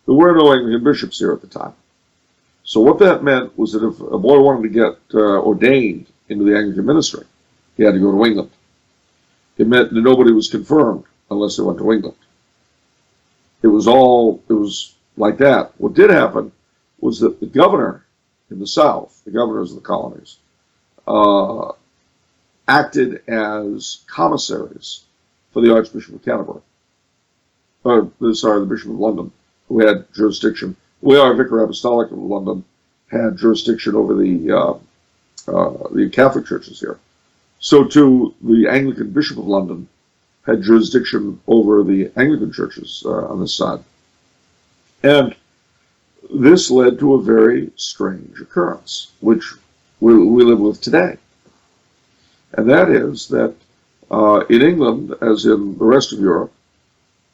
There were no Anglican bishops here at the time. So what that meant was that if a boy wanted to get ordained into the Anglican ministry, he had to go to England. It meant that nobody was confirmed unless they went to England. It was like that. What did happen was that the governor in the South, the governors of the colonies, acted as commissaries for the Archbishop of Canterbury. The Bishop of London, who had jurisdiction. Our Vicar Apostolic of London had jurisdiction over the Catholic churches here. So too, the Anglican Bishop of London had jurisdiction over the Anglican churches on this side. And this led to a very strange occurrence, which we live with today. And that is that in England, as in the rest of Europe,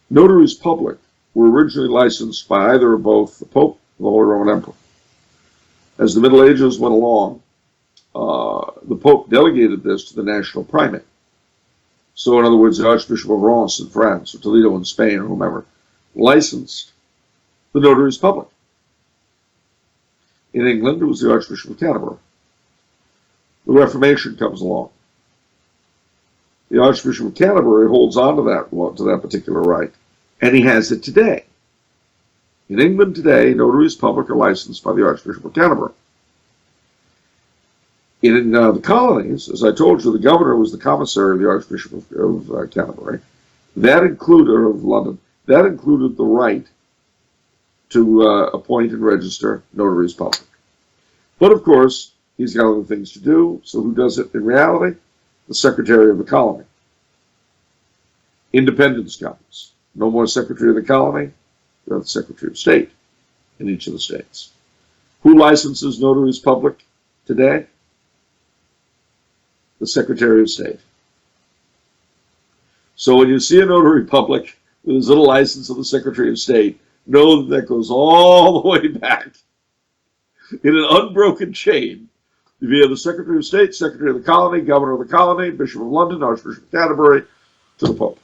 notaries public were originally licensed by either or both the Pope or the Holy Roman Emperor. As the Middle Ages went along, the Pope delegated this to the national primate. So, in other words, the Archbishop of Reims in France, or Toledo in Spain, or whomever, licensed the notaries public. In England, it was the Archbishop of Canterbury. The Reformation comes along. The Archbishop of Canterbury holds on to that particular right, and he has it today. In England today, notaries public are licensed by the Archbishop of Canterbury. In the colonies, as I told you, the governor was the commissary of the Archbishop of Canterbury. That included, or of London, that included the right to appoint and register notaries public. But of course, he's got other things to do, so who does it in reality? The Secretary of the Colony. Independence comes. No more Secretary of the Colony, you have the Secretary of State in each of the states. Who licenses notaries public today? The Secretary of State. So when you see a notary public with his little license of the Secretary of State, know that goes all the way back in an unbroken chain. You have the Secretary of State, Secretary of the Colony, Governor of the Colony, Bishop of London, Archbishop of Canterbury, to the Pope.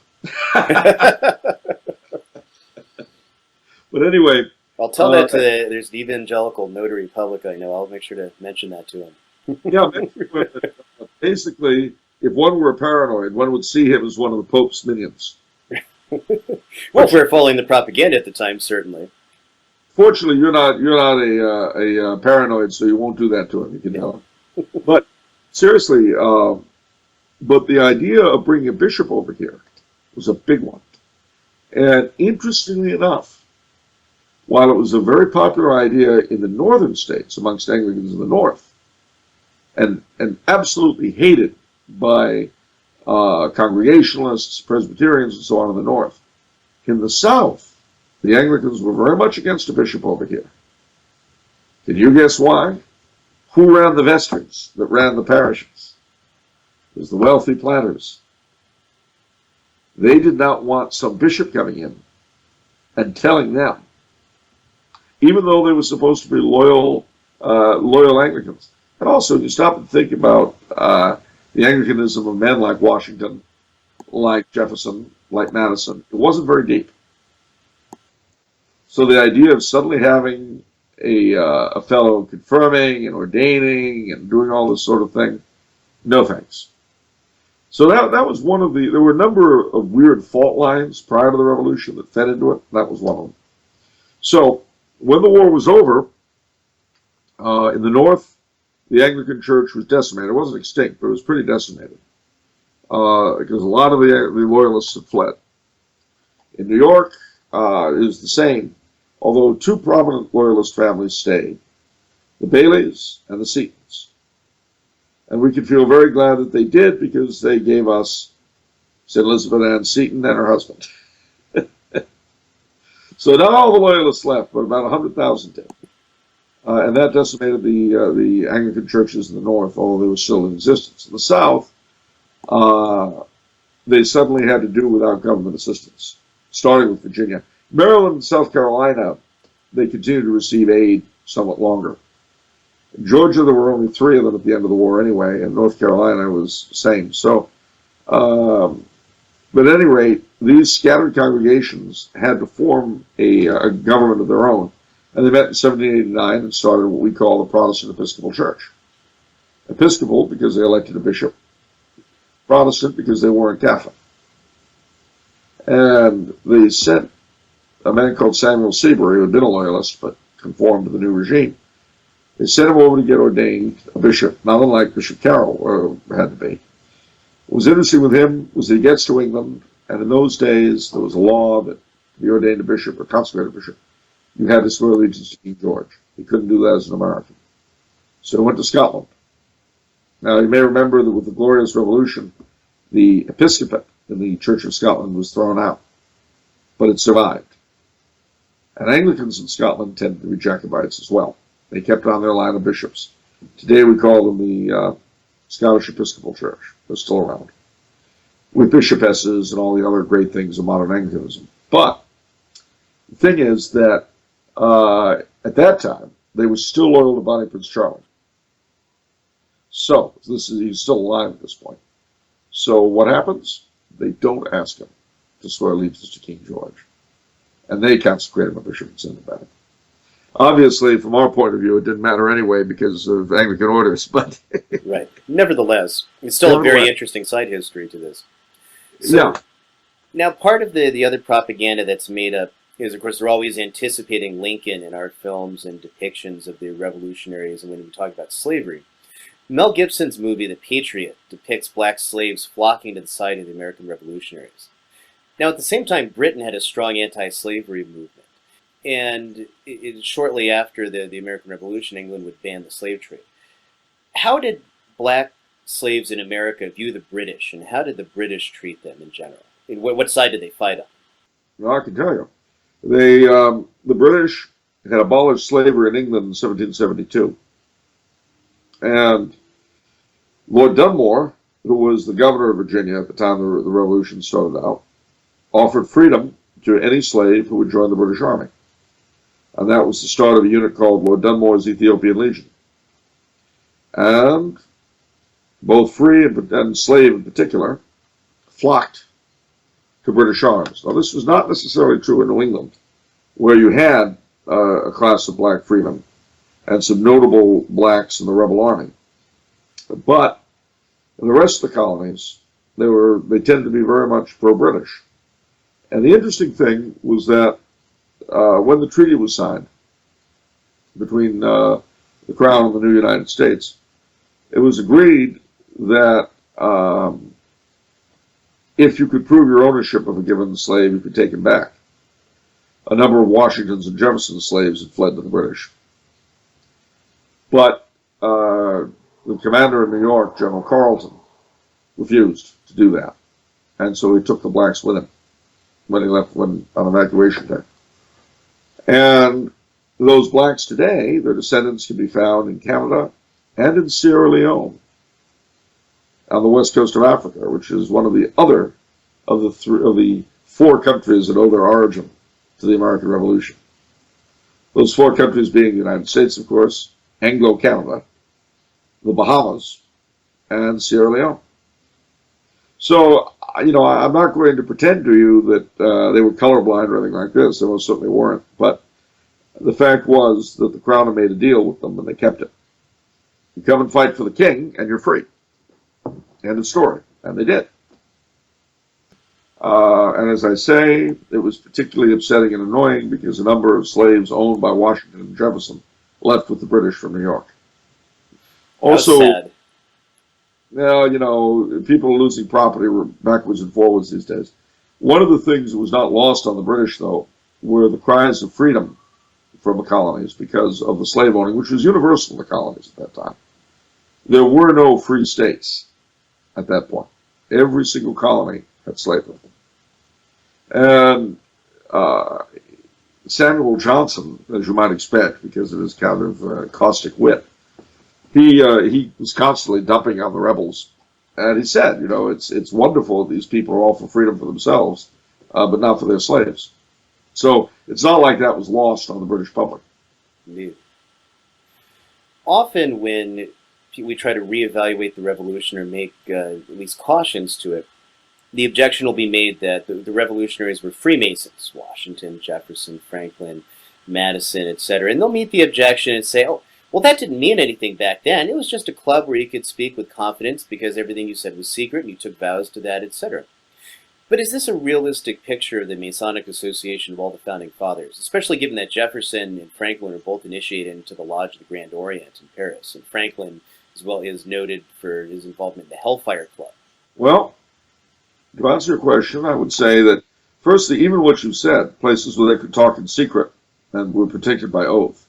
But anyway, I'll tell that to there's the evangelical notary public I know. I'll make sure to mention that to him. Yeah, basically, if one were paranoid, one would see him as one of the Pope's minions. Well, if we were following the propaganda at the time, certainly. Fortunately, you're not a paranoid, so you won't do that to him. You can tell him. But seriously, but the idea of bringing a bishop over here was a big one. And interestingly enough, while it was a very popular idea in the northern states amongst Anglicans in the north, and absolutely hated by Congregationalists, Presbyterians, and so on in the north, in the south, the Anglicans were very much against a bishop over here. Can you guess why? Who ran the vestries that ran the parishes? It was the wealthy planters. They did not want some bishop coming in and telling them, even though they were supposed to be loyal Anglicans. And also, you stop and think about the Anglicanism of men like Washington, like Jefferson, like Madison. It wasn't very deep. So the idea of suddenly having a fellow confirming and ordaining and doing all this sort of thing, no thanks. So that was one of there were a number of weird fault lines prior to the revolution that fed into it. That was one of them. So when the war was over, in the north, the Anglican Church was decimated. It wasn't extinct, but it was pretty decimated because a lot of the Loyalists had fled. In New York, it was the same, although two prominent Loyalist families stayed. the Baileys, and the Setons. And we can feel very glad that they did, because they gave us St. Elizabeth Ann Seton and her husband. So not all the Loyalists left, but about 100,000 did. And that decimated the Anglican churches in the north, although they were still in existence. In the south, they suddenly had to do without government assistance, starting with Virginia. Maryland and South Carolina, they continued to receive aid somewhat longer. In Georgia, there were only 3 of them at the end of the war anyway, and North Carolina was the same. So, but at any rate, these scattered congregations had to form a government of their own. And they met in 1789 and started what we call the Protestant Episcopal Church. Episcopal because they elected a bishop. Protestant because they weren't Catholic. And they sent a man called Samuel Seabury, who had been a loyalist but conformed to the new regime. They sent him over to get ordained a bishop, not unlike Bishop Carroll had to be. What was interesting with him was that he gets to England, and in those days there was a law that to be ordained a bishop or consecrated bishop, you had to swear allegiance to King George. You couldn't do that as an American. So he went to Scotland. Now, you may remember that with the Glorious Revolution, the episcopate in the Church of Scotland was thrown out, but it survived. And Anglicans in Scotland tended to be Jacobites as well. They kept on their line of bishops. Today we call them the Scottish Episcopal Church. They're still around, with bishopesses and all the other great things of modern Anglicanism. But the thing is that at that time, they were still loyal to Bonnie Prince Charlie. So, he's still alive at this point. So what happens? They don't ask him to swear allegiance to King George. And they consecrate him a bishop and send him back. Obviously, from our point of view, it didn't matter anyway because of Anglican orders, but... Right. Nevertheless, it's still a very interesting side history to this. So, yeah. Now, part of the other propaganda that's made up is, of course, they're always anticipating Lincoln in art films and depictions of the revolutionaries, and when we talk about slavery. Mel Gibson's movie, The Patriot, depicts black slaves flocking to the side of the American revolutionaries. Now, at the same time, Britain had a strong anti-slavery movement. And shortly after the American Revolution, England would ban the slave trade. How did black slaves in America view the British, and how did the British treat them in general? What side did they fight on? Well, I can tell you. The British had abolished slavery in England in 1772. And Lord Dunmore, who was the governor of Virginia at the time the revolution started out, offered freedom to any slave who would join the British Army. And that was the start of a unit called Lord Dunmore's Ethiopian Legion. And both free and slave in particular flocked to British arms. Now, this was not necessarily true in New England, where you had a class of black freemen and some notable blacks in the rebel army. But in the rest of the colonies, they tended to be very much pro-British. And the interesting thing was that when the treaty was signed between the Crown and the new United States, it was agreed that if you could prove your ownership of a given slave, you could take him back. A number of Washington's and Jefferson's slaves had fled to the British. But the commander in New York, General Carleton, refused to do that. And so he took the blacks with him when he left on evacuation day. And those blacks today, their descendants can be found in Canada and in Sierra Leone on the west coast of Africa, which is one of the other of the 4 countries that owe their origin to the American Revolution. Those 4 countries being the United States, of course, Anglo-Canada, the Bahamas, and Sierra Leone. So, I'm not going to pretend to you that they were colorblind or anything like this. They most certainly weren't. But the fact was that the Crown had made a deal with them, and they kept it. You come and fight for the king, and you're free. End of story. And they did. And as I say, it was particularly upsetting and annoying because a number of slaves owned by Washington and Jefferson left with the British from New York. Also, sad. Now, people are losing property backwards and forwards these days. One of the things that was not lost on the British, though, were the cries of freedom from the colonies because of the slave owning, which was universal in the colonies at that time. There were no free states at that point. Every single colony had slavery. And Samuel Johnson, as you might expect, because of his kind of caustic wit, he was constantly dumping on the rebels. And he said, you know, it's wonderful that these people are all for freedom for themselves, but not for their slaves. So it's not like that was lost on the British public. Indeed. Often when we try to reevaluate the revolution or make at least cautions to it, the objection will be made that the revolutionaries were Freemasons, Washington, Jefferson, Franklin, Madison, etc. And they'll meet the objection and say, oh, well, that didn't mean anything back then. It was just a club where you could speak with confidence because everything you said was secret and you took vows to that, etc. But is this a realistic picture of the Masonic Association of all the Founding Fathers, especially given that Jefferson and Franklin are both initiated into the Lodge of the Grand Orient in Paris, and Franklin, as well, is noted for his involvement in the Hellfire Club? Well, to answer your question, I would say that, firstly, even what you said, places where they could talk in secret and were protected by oath,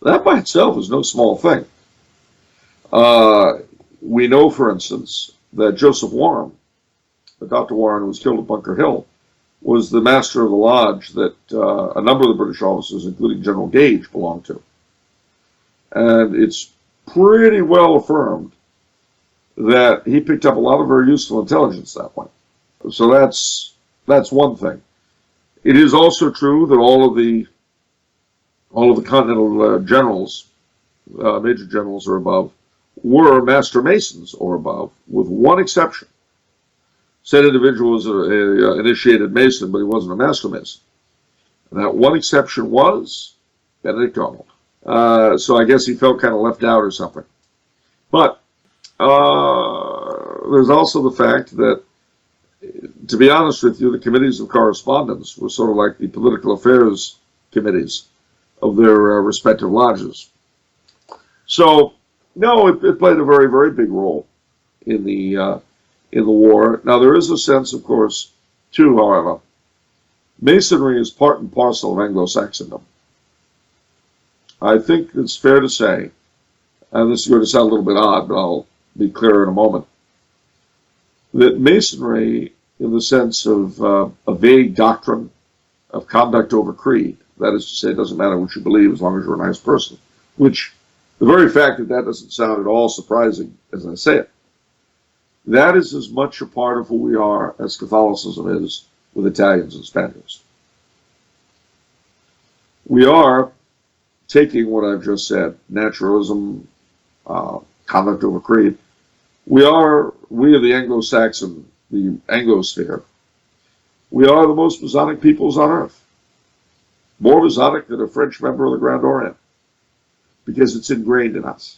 that by itself is no small thing. We know, for instance, that Joseph Warren, Dr. Warren, who was killed at Bunker Hill, was the master of the lodge that a number of the British officers, including General Gage, belonged to. And it's pretty well affirmed that he picked up a lot of very useful intelligence that way. So that's one thing. It is also true that all of the Continental generals, major generals or above, were Master Masons or above, with one exception. Said individual was an initiated Mason, but he wasn't a Master Mason. And that one exception was Benedict Arnold. So I guess he felt kind of left out or something. But there's also the fact that, to be honest with you, the committees of correspondence were sort of like the political affairs committees of their respective lodges. So, no, it played a very, very big role in the war. Now, there is a sense, of course, too, however, Masonry is part and parcel of Anglo-Saxondom. I think it's fair to say, and this is going to sound a little bit odd, but I'll be clear in a moment, that Masonry, in the sense of a vague doctrine of conduct over creed, that is to say, it doesn't matter what you believe as long as you're a nice person, which the very fact that that doesn't sound at all surprising as I say it, that is as much a part of who we are as Catholicism is with Italians and Spaniards. We are taking what I've just said, naturalism, conduct over creed. We of the Anglo-Saxon, the Anglosphere, we are the most Masonic peoples on earth. More Masonic than a French member of the Grand Orient, because it's ingrained in us.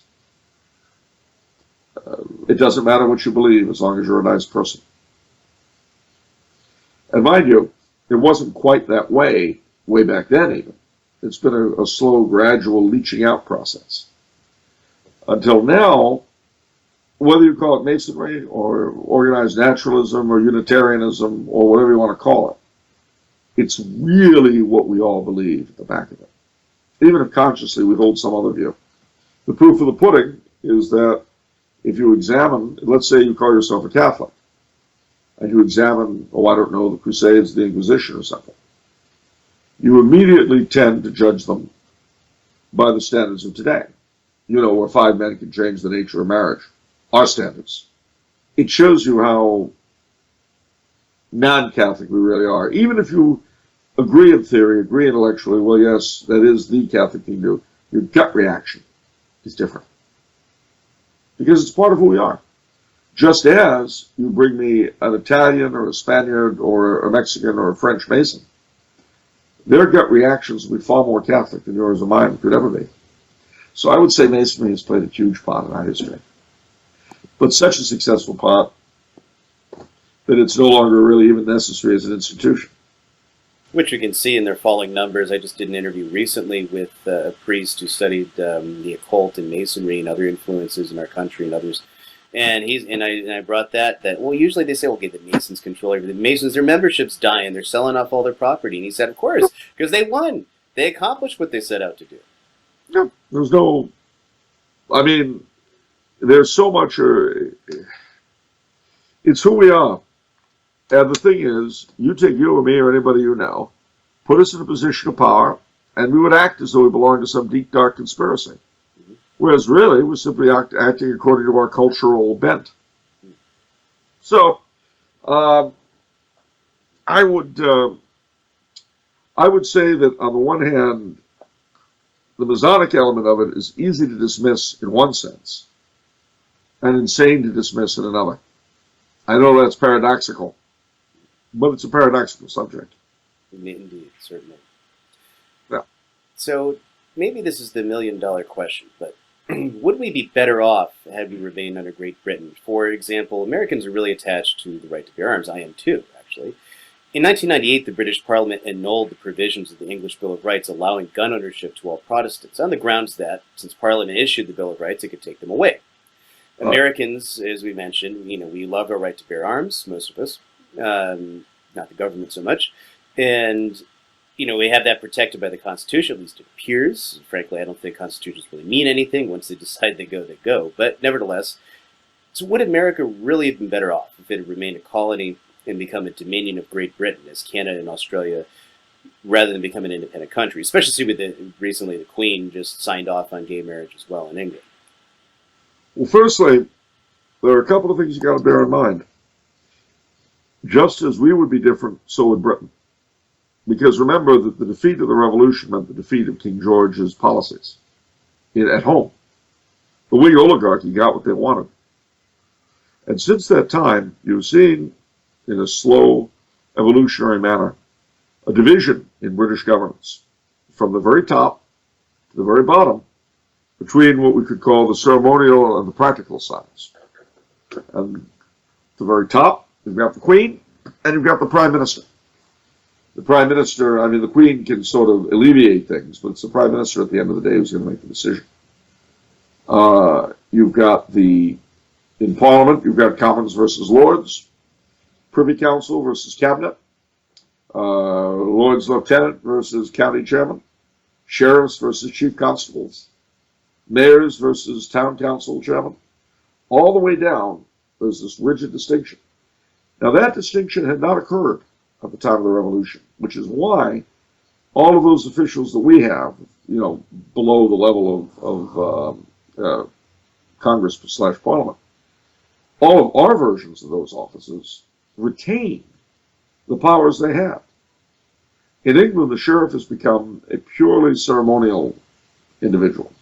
It doesn't matter what you believe as long as you're a nice person. And mind you, it wasn't quite that way back then even. It's been a slow, gradual leaching out process. Until now, whether you call it Masonry or organized naturalism or Unitarianism or whatever you want to call it, it's really what we all believe at the back of it. Even if consciously we hold some other view. The proof of the pudding is that if you examine, let's say you call yourself a Catholic, and you examine, I don't know, the Crusades, the Inquisition or something, you immediately tend to judge them by the standards of today. You know, where 5 men can change the nature of marriage. Our standards. It shows you how non-Catholic we really are. Even if you agree in theory, agree intellectually, well, yes, that is the Catholic thing to do, your gut reaction is different. Because it's part of who we are. Just as you bring me an Italian or a Spaniard or a Mexican or a French Mason, their gut reactions will be far more Catholic than yours or mine could ever be. So I would say Masonry has played a huge part in our history. But such a successful part that it's no longer really even necessary as an institution. Which you can see in their falling numbers. I just did an interview recently with a priest who studied the occult and Masonry and other influences in our country and others. And I brought that well, usually they say, okay, the Masons control everything. The Masons, their membership's dying. They're selling off all their property. And he said, of course, because they won. They accomplished what they set out to do. Yeah, there's no. I mean, there's so much. It's who we are. And the thing is, you take you or me or anybody you know, put us in a position of power, and we would act as though we belonged to some deep, dark conspiracy. Whereas really, we're simply acting according to our cultural bent. So, I would say that on the one hand, the Masonic element of it is easy to dismiss in one sense, and insane to dismiss in another. I know that's paradoxical, but it's a paradoxical subject. Indeed, certainly. Yeah. So maybe this is the $1,000,000 question, but would we be better off had we remained under Great Britain? For example, Americans are really attached to the right to bear arms. I am too, actually. In 1998, the British Parliament annulled the provisions of the English Bill of Rights allowing gun ownership to all Protestants on the grounds that, since Parliament issued the Bill of Rights, it could take them away. Americans, as we mentioned, we love our right to bear arms, most of us, not the government so much, and we have that protected by the Constitution, at least it appears. Frankly, I don't think constitutions really mean anything. Once they decide they go, they go. But nevertheless, so would America really have been better off if it had remained a colony and become a dominion of Great Britain, as Canada and Australia, rather than become an independent country? Especially with recently the Queen just signed off on gay marriage as well in England. Well, firstly, there are a couple of things you got to bear in mind. Just as we would be different, so would Britain. Because remember that the defeat of the Revolution meant the defeat of King George's policies at home. The Whig oligarchy got what they wanted. And since that time, you've seen, in a slow, evolutionary manner, a division in British governance, from the very top to the very bottom, between what we could call the ceremonial and the practical sides. And at the very top, you've got the Queen, and you've got the Prime Minister. The Prime Minister, the Queen can sort of alleviate things, but it's the Prime Minister at the end of the day who's going to make the decision. You've got in Parliament, you've got Commons versus Lords, Privy Council versus Cabinet, Lord's Lieutenant versus County Chairman, Sheriffs versus Chief Constables, Mayors versus Town Council Chairman. All the way down, there's this rigid distinction. Now, that distinction had not occurred at the time of the Revolution, which is why all of those officials that we have, below the level of Congress/Parliament, all of our versions of those offices retain the powers they have. In England, the sheriff has become a purely ceremonial individual.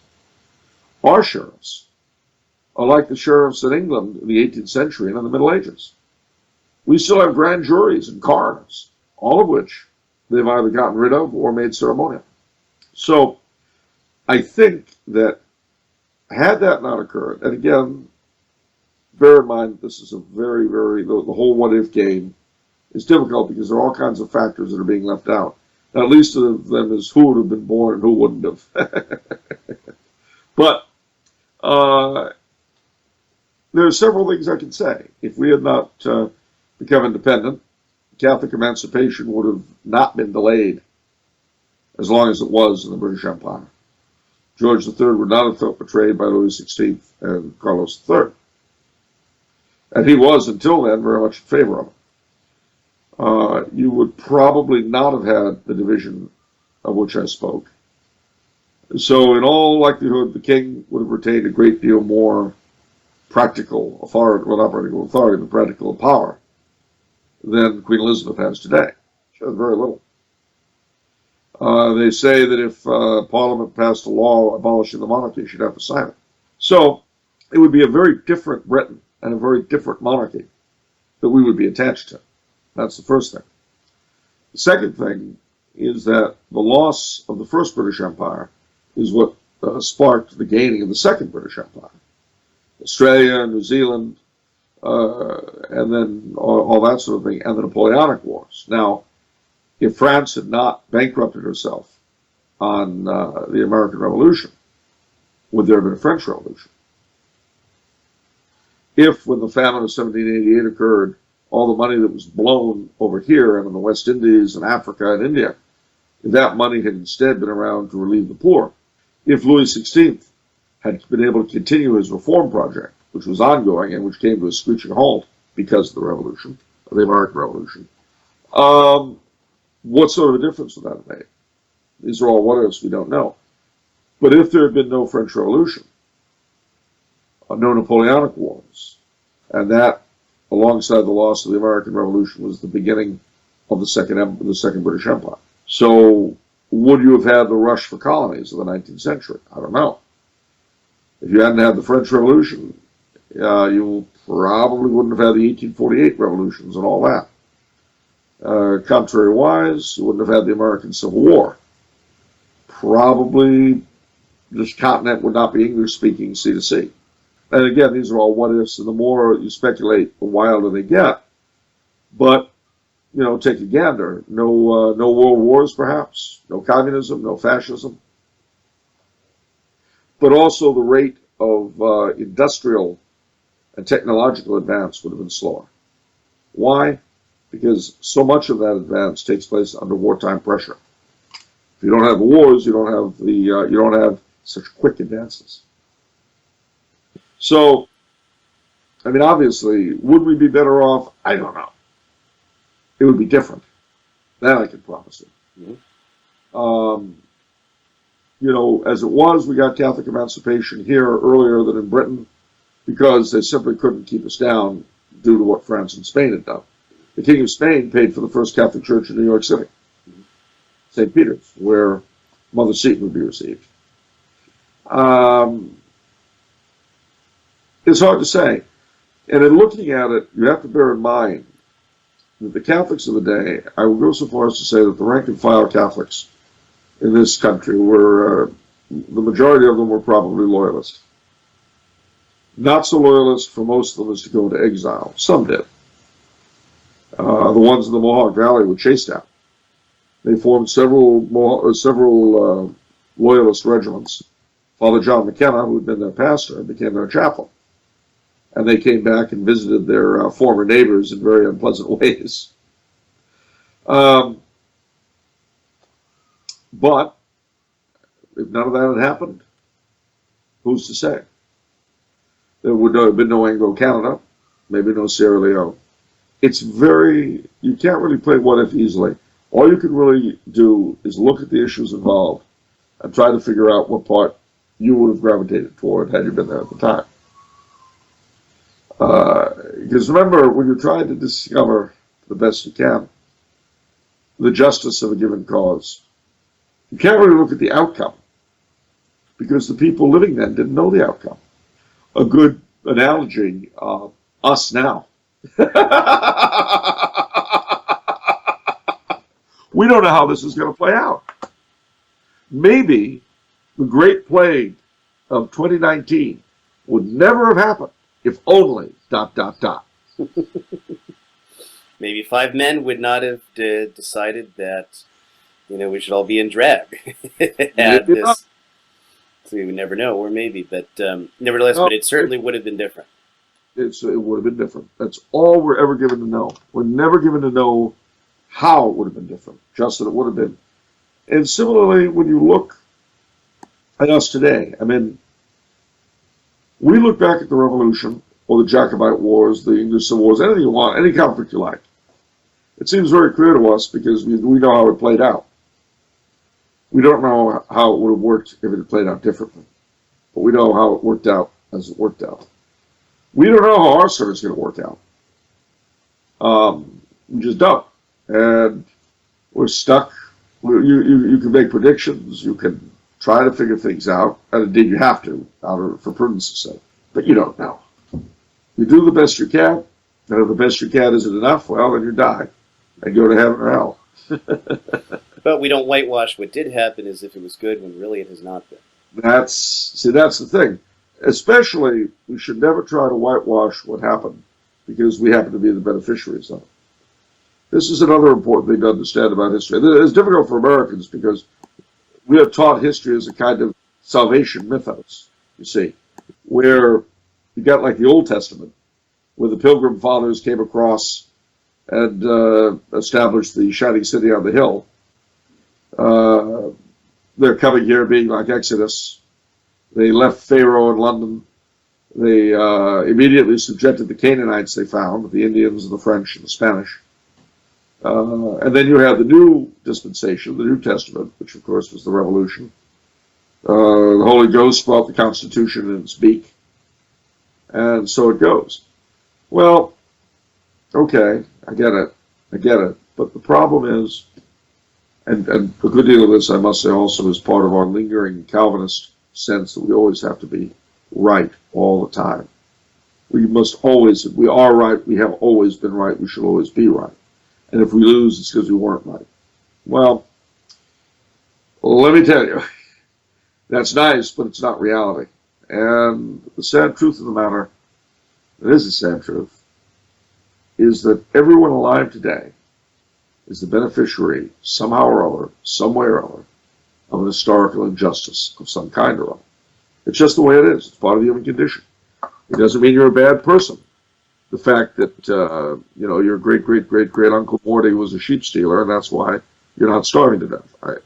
Our sheriffs are like the sheriffs in England in the 18th century and in the Middle Ages. We still have grand juries and coroners, all of which they've either gotten rid of or made ceremonial. So I think that had that not occurred, and again, bear in mind this is a very, very, the whole what-if game is difficult because there are all kinds of factors that are being left out. Not least of them is who would have been born and who wouldn't have. But there are several things I can say. If we had not become independent, Catholic emancipation would have not been delayed as long as it was in the British Empire. George III would not have felt betrayed by Louis XVI and Carlos III. And he was, until then, very much in favor of it. You would probably not have had the division of which I spoke. So in all likelihood, the king would have retained a great deal more practical authority, well, not practical authority, but practical power than Queen Elizabeth has today. She has very little. They say that if Parliament passed a law abolishing the monarchy, she'd have to sign it. So it would be a very different Britain and a very different monarchy that we would be attached to. That's the first thing. The second thing is that the loss of the first British Empire is what sparked the gaining of the second British Empire. Australia, New Zealand, and then all that sort of thing, and the Napoleonic Wars. Now, if France had not bankrupted herself on the American Revolution, would there have been a French Revolution? If, when the famine of 1788 occurred, all the money that was blown over here and in the West Indies and Africa and India if that money had instead been around to relieve the poor. If Louis XVI had been able to continue his reform project, which was ongoing and which came to a screeching halt because of the revolution, of the American Revolution, what sort of a difference would that have made? These are all what ifs we don't know. But if there had been no French Revolution, no Napoleonic Wars, and that, alongside the loss of the American Revolution, was the beginning of the Second British Empire. So, would you have had the rush for colonies of the 19th century? I don't know. If you hadn't had the French Revolution, you probably wouldn't have had the 1848 revolutions and all that. Contrariwise, you wouldn't have had the American Civil War. Probably this continent would not be English-speaking sea to sea. And again, these are all what-ifs, and the more you speculate, the wilder they get. But, take a gander. No world wars, perhaps. No communism, no fascism. But also the rate of industrial and technological advance would have been slower. Why? Because so much of that advance takes place under wartime pressure. If you don't have wars, you don't have such quick advances. So, obviously, would we be better off? I don't know. It would be different. That I can promise you. Mm-hmm. As it was, we got Catholic emancipation here earlier than in Britain because they simply couldn't keep us down due to what France and Spain had done. The King of Spain paid for the first Catholic church in New York City, St. Peter's, where Mother Seton would be received. It's hard to say. And in looking at it, you have to bear in mind that the Catholics of the day, I would go so far as to say that the rank and file Catholics in this country were, the majority of them were probably loyalists. Not so loyalist for most of them as to go into exile. Some did. The ones in the Mohawk Valley were chased out. They formed several loyalist regiments. Father John McKenna, who had been their pastor, became their chaplain. And they came back and visited their former neighbors in very unpleasant ways. But if none of that had happened, who's to say? There would have been no Anglo-Canada, maybe no Sierra Leone. You can't really play what if easily. All you can really do is look at the issues involved and try to figure out what part you would have gravitated toward had you been there at the time. Because remember, when you're trying to discover the best you can the justice of a given cause, you can't really look at the outcome because the people living then didn't know the outcome. A good analogy, us now. We don't know how this is going to play out. Maybe the Great Plague of 2019 would never have happened if only ... Maybe 5 men would not have decided that, we should all be in drag. So we would never know, or maybe, but nevertheless, but it certainly would have been different. It would have been different. That's all we're ever given to know. We're never given to know how it would have been different, just that it would have been. And similarly, when you look at us today, we look back at the Revolution, or the Jacobite Wars, the English Civil Wars, anything you want, any conflict you like. It seems very clear to us because we know how it played out. We don't know how it would have worked if it had played out differently. But we know how it worked out as it worked out. We don't know how our story is going to work out. We just don't. And we're stuck. You can make predictions. You can try to figure things out. And indeed you have to, for prudence's sake. But you don't know. You do the best you can. And if the best you can isn't enough, well, then you die. And go to heaven or hell. But we don't whitewash what did happen as if it was good when really it has not been. That's the thing. Especially, we should never try to whitewash what happened because we happen to be the beneficiaries of it. This is another important thing to understand about history. It's difficult for Americans because we are taught history as a kind of salvation mythos, you see, where you got like the Old Testament, where the Pilgrim Fathers came across and established the shining city on the hill. They're coming here being like Exodus. They left Pharaoh in London. They immediately subjected the Canaanites they found, the Indians and the French and the Spanish. And then you have the new dispensation, the New Testament, which of course was the Revolution. The Holy Ghost brought the Constitution in its beak. And so it goes. Well, okay, I get it. But the problem is, and a good deal of this, I must say, also is part of our lingering Calvinist sense that we always have to be right all the time. We are right, we have always been right, we should always be right. And if we lose, it's because we weren't right. Well, let me tell you, that's nice, but it's not reality. And the sad truth of the matter, it is a sad truth, is that everyone alive today is the beneficiary, somehow or other, somewhere or other, of an historical injustice of some kind or other. It's just the way it is. It's part of the human condition. It doesn't mean you're a bad person. The fact that your great Uncle Morty was a sheep stealer, and that's why you're not starving to death.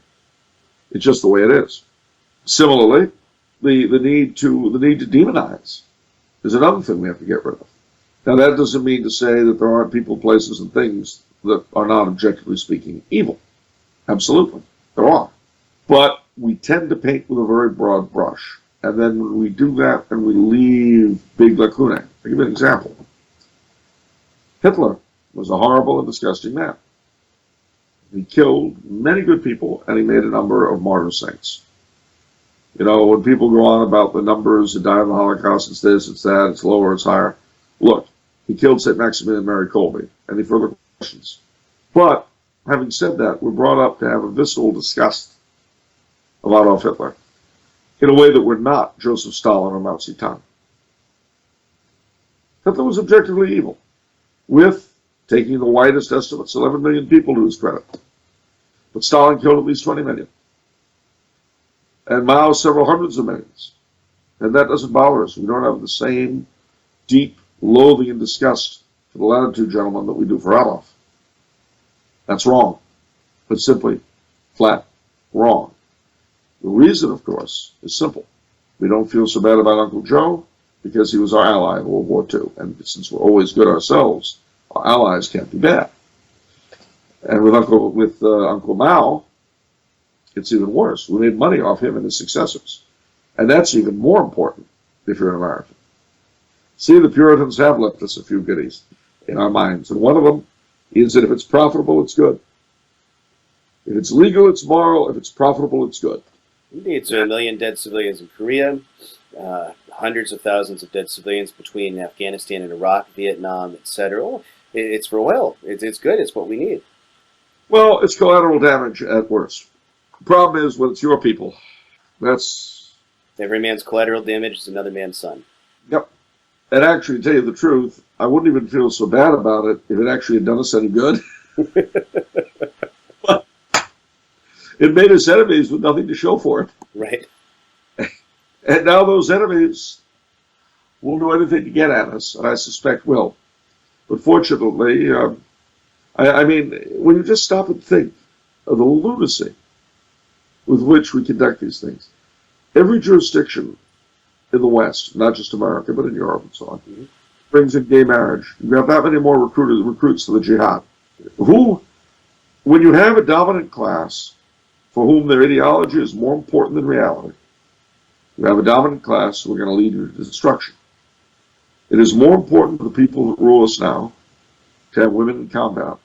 It's just the way it is. Similarly, the need to demonize is another thing we have to get rid of. Now, that doesn't mean to say that there aren't people, places, and things that are not, objectively speaking, evil. Absolutely, there are. But we tend to paint with a very broad brush. And then when we do that and we leave big lacunae. I'll give you an example. Hitler was a horrible and disgusting man. He killed many good people, and he made a number of martyr saints. When people go on about the numbers that died in the Holocaust, it's this, it's that, it's lower, it's higher. Look, he killed St. Maximilian Mary Colby. Any further questions? But, having said that, we're brought up to have a visceral disgust of Adolf Hitler in a way that we're not Joseph Stalin or Mao Zedong. Hitler was objectively evil, with, taking the widest estimates, 11 million people to his credit. But Stalin killed at least 20 million. And Mao several hundreds of millions. And that doesn't bother us. We don't have the same deep loathing and disgust for the latter two gentlemen that we do for Adolf. That's wrong. But simply, flat wrong. The reason, of course, is simple. We don't feel so bad about Uncle Joe because he was our ally in World War II. And since we're always good ourselves, our allies can't be bad. And with Uncle Mao, it's even worse. We made money off him and his successors. And that's even more important if you're an American. See, the Puritans have left us a few goodies in our minds. And one of them is that if it's profitable, it's good. If it's legal, it's moral. If it's profitable, it's good. Indeed. So 1 million dead civilians in Korea, hundreds of thousands of dead civilians between Afghanistan and Iraq, Vietnam, etc. It's for oil. It's good. It's what we need. Well, it's collateral damage at worst. The problem is when it's your people. That's... Every man's collateral damage is another man's son. Yep. And actually, to tell you the truth, I wouldn't even feel so bad about it if it actually had done us any good. But it made us enemies with nothing to show for it. Right. And now those enemies will do anything to get at us, and I suspect will. But fortunately, I mean, when you just stop and think of the lunacy with which we conduct these things, every jurisdiction in the West, not just America, but in Europe and so on, brings in gay marriage. You have that many more recruits to the jihad. When you have a dominant class for whom their ideology is more important than reality, you have a dominant class who are going to lead you to destruction. It is more important to the people that rule us now to have women in combat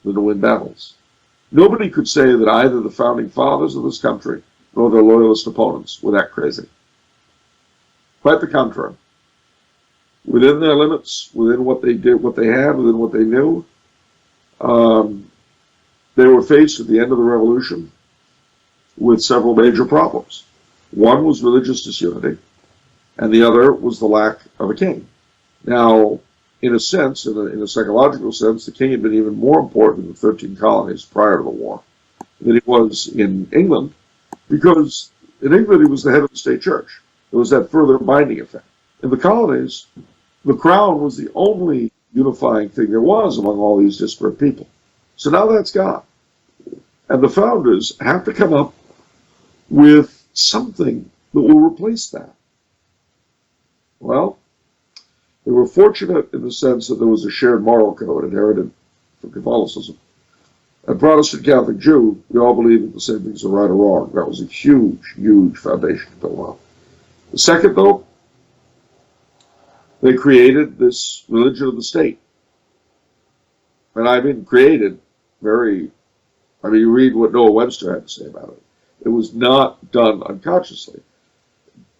than to win battles. Nobody could say that either the founding fathers of this country nor their loyalist opponents were that crazy. Quite the contrary. Within their limits, within what they did, what they had, within what they knew, they were faced at the end of the revolution with several major problems. One was religious disunity, and the other was the lack of a king. Now, in a sense, in a psychological sense, the king had been even more important in the 13 colonies prior to the war than he was in England, because in England he was the head of the state church. There was that further binding effect. In the colonies, the crown was the only unifying thing there was among all these disparate people. So now that's gone. And the founders have to come up with something that will replace that. Well, they were fortunate in the sense that there was a shared moral code inherited from Catholicism. And Protestant, Catholic, Jew, we all believe that the same things are right or wrong. That was a huge, huge foundation to build on. The second, though, they created this religion of the state. And I mean created you read what Noah Webster had to say about it. It was not done unconsciously,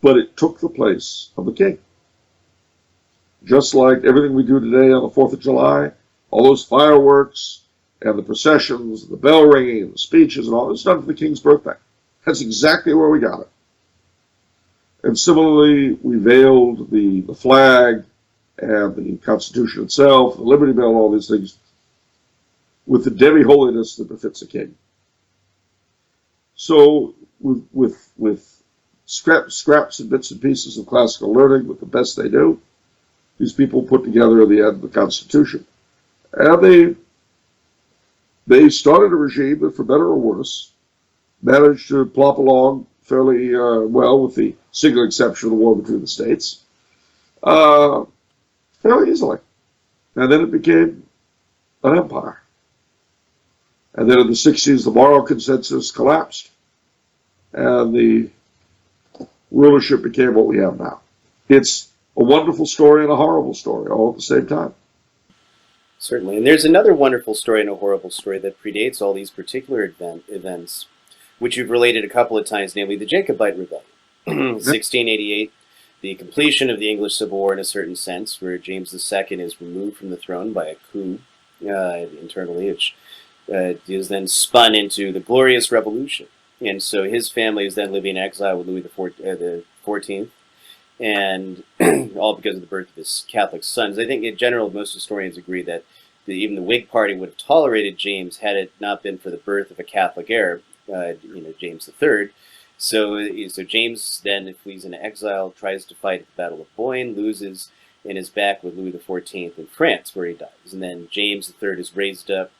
but it took the place of the king. Just like everything we do today on the 4th of July, all those fireworks and the processions, the bell ringing and the speeches and all, it's done for the king's birthday. That's exactly where we got it. And similarly, we veiled the flag and the Constitution itself, the Liberty Bell, all these things, with the demi-holiness that befits a king. So, with scraps and bits and pieces of classical learning, with the best they do, these people put together the end of the Constitution. And they started a regime that, for better or worse, managed to plop along fairly well, with the single exception of the war between the states, fairly easily. And then it became an empire. And then in the 60s, the moral consensus collapsed, and the rulership became what we have now. It's a wonderful story and a horrible story all at the same time. Certainly. And there's another wonderful story and a horrible story that predates all these particular events, which you've related a couple of times, namely the Jacobite Rebellion. 1688, the completion of the English Civil War in a certain sense, where James II is removed from the throne by a coup internally, which is then spun into the Glorious Revolution. And so his family is then living in exile with Louis the 14th, and all because of the birth of his Catholic sons. I think in general, most historians agree that even the Whig Party would have tolerated James had it not been for the birth of a Catholic heir, James III. So James then flees into exile, tries to fight at the Battle of Boyne, loses, and is back with Louis XIV in France, where he dies. And then James III is raised up,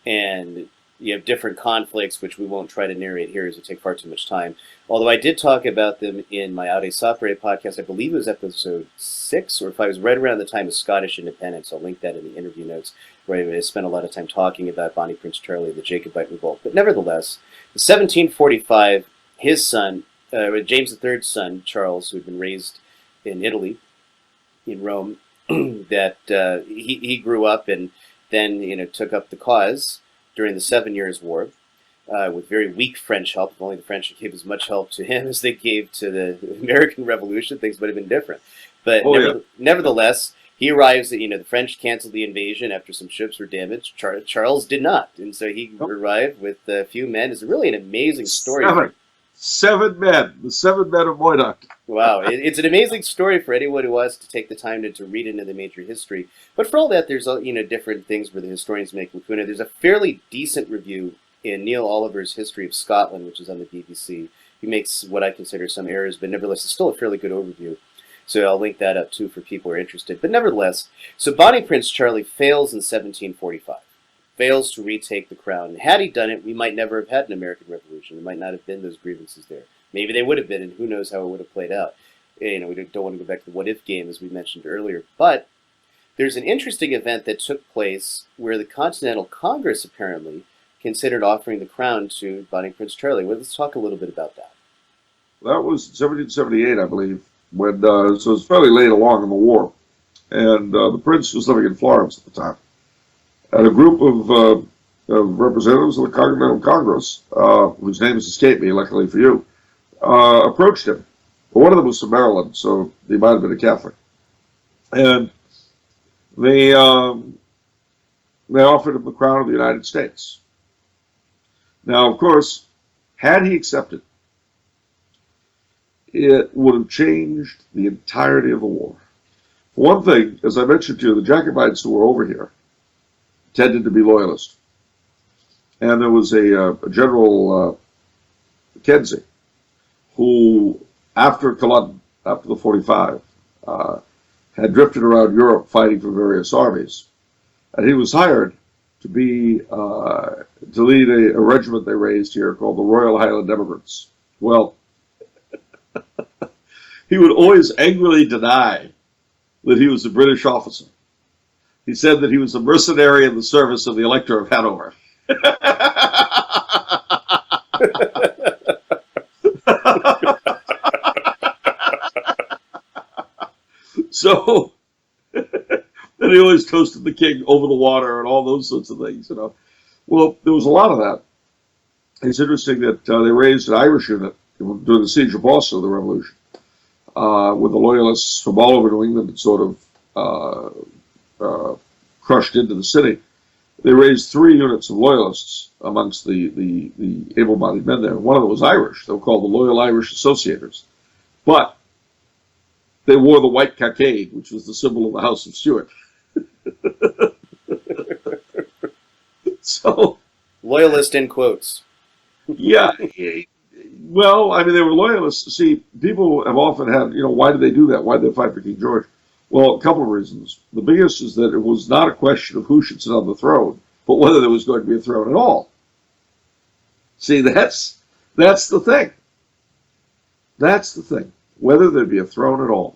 and you have different conflicts, which we won't try to narrate here as it would take far too much time. Although I did talk about them in my Aude Sapere podcast, I believe it was episode 6 or 5. It was right around the time of Scottish independence. I'll link that in the interview notes, where I spent a lot of time talking about Bonnie Prince Charlie, the Jacobite revolt. But nevertheless, in 1745, his son, James III's son, Charles, who had been raised in Italy, in Rome, that he grew up and then took up the cause during the 7 Years' War, with very weak French help. If only the French gave as much help to him as they gave to the American Revolution, things would have been different. But nevertheless, he arrives at, the French canceled the invasion after some ships were damaged. Charles did not. And so he arrived with a few men. It's really an amazing story. Seven men. The 7 men of Moydoc. Wow. It's an amazing story for anyone who wants to take the time to read into the major history. But for all that, there's different things where the historians make lacuna. There's a fairly decent review in Neil Oliver's History of Scotland, which is on the BBC. He makes what I consider some errors, but nevertheless, it's still a fairly good overview. So I'll link that up, too, for people who are interested. But nevertheless, so Bonnie Prince Charlie fails in 1745, fails to retake the crown. And had he done it, we might never have had an American Revolution. There might not have been those grievances there. Maybe they would have been, and who knows how it would have played out. We don't want to go back to the what-if game, as we mentioned earlier. But there's an interesting event that took place where the Continental Congress apparently considered offering the crown to Bonnie Prince Charlie. Well, let's talk a little bit about that. That was 1778, I believe, when so it was fairly late along in the war. And the prince was living in Florence at the time. And a group of representatives of the Continental Congress, whose names escape me, luckily for you, approached him. Well, one of them was from Maryland, so he might have been a Catholic. And they offered him the crown of the United States. Now, of course, had he accepted, it would have changed the entirety of the war. For one thing, as I mentioned to you, the Jacobites who were over here tended to be loyalists. And there was a General Mackenzie, who, after Coulombe, after the 45, had drifted around Europe fighting for various armies. And he was hired to lead a regiment they raised here called the Royal Highland Emigrants. Well, he would always angrily deny that he was a British officer. He said that he was a mercenary in the service of the Elector of Hanover. So, and he always toasted the king over the water and all those sorts of things, you know. Well, there was a lot of that. It's interesting that they raised an Irish unit during the siege of Boston, the Revolution, with the Loyalists from all over New England had sort of crushed into the city. They raised 3 units of Loyalists amongst the able-bodied men there. One of them was Irish. They were called the Loyal Irish Associators. But they wore the white cockade, which was the symbol of the House of Stuart. So, Loyalist in quotes. yeah, well, I mean, they were loyalists. See, people have often had, you know, why did they do that? Why did they fight for King George? Well, a couple of reasons. The biggest is that it was not a question of who should sit on the throne, but whether there was going to be a throne at all. See, that's the thing. That's the thing, whether there'd be a throne at all.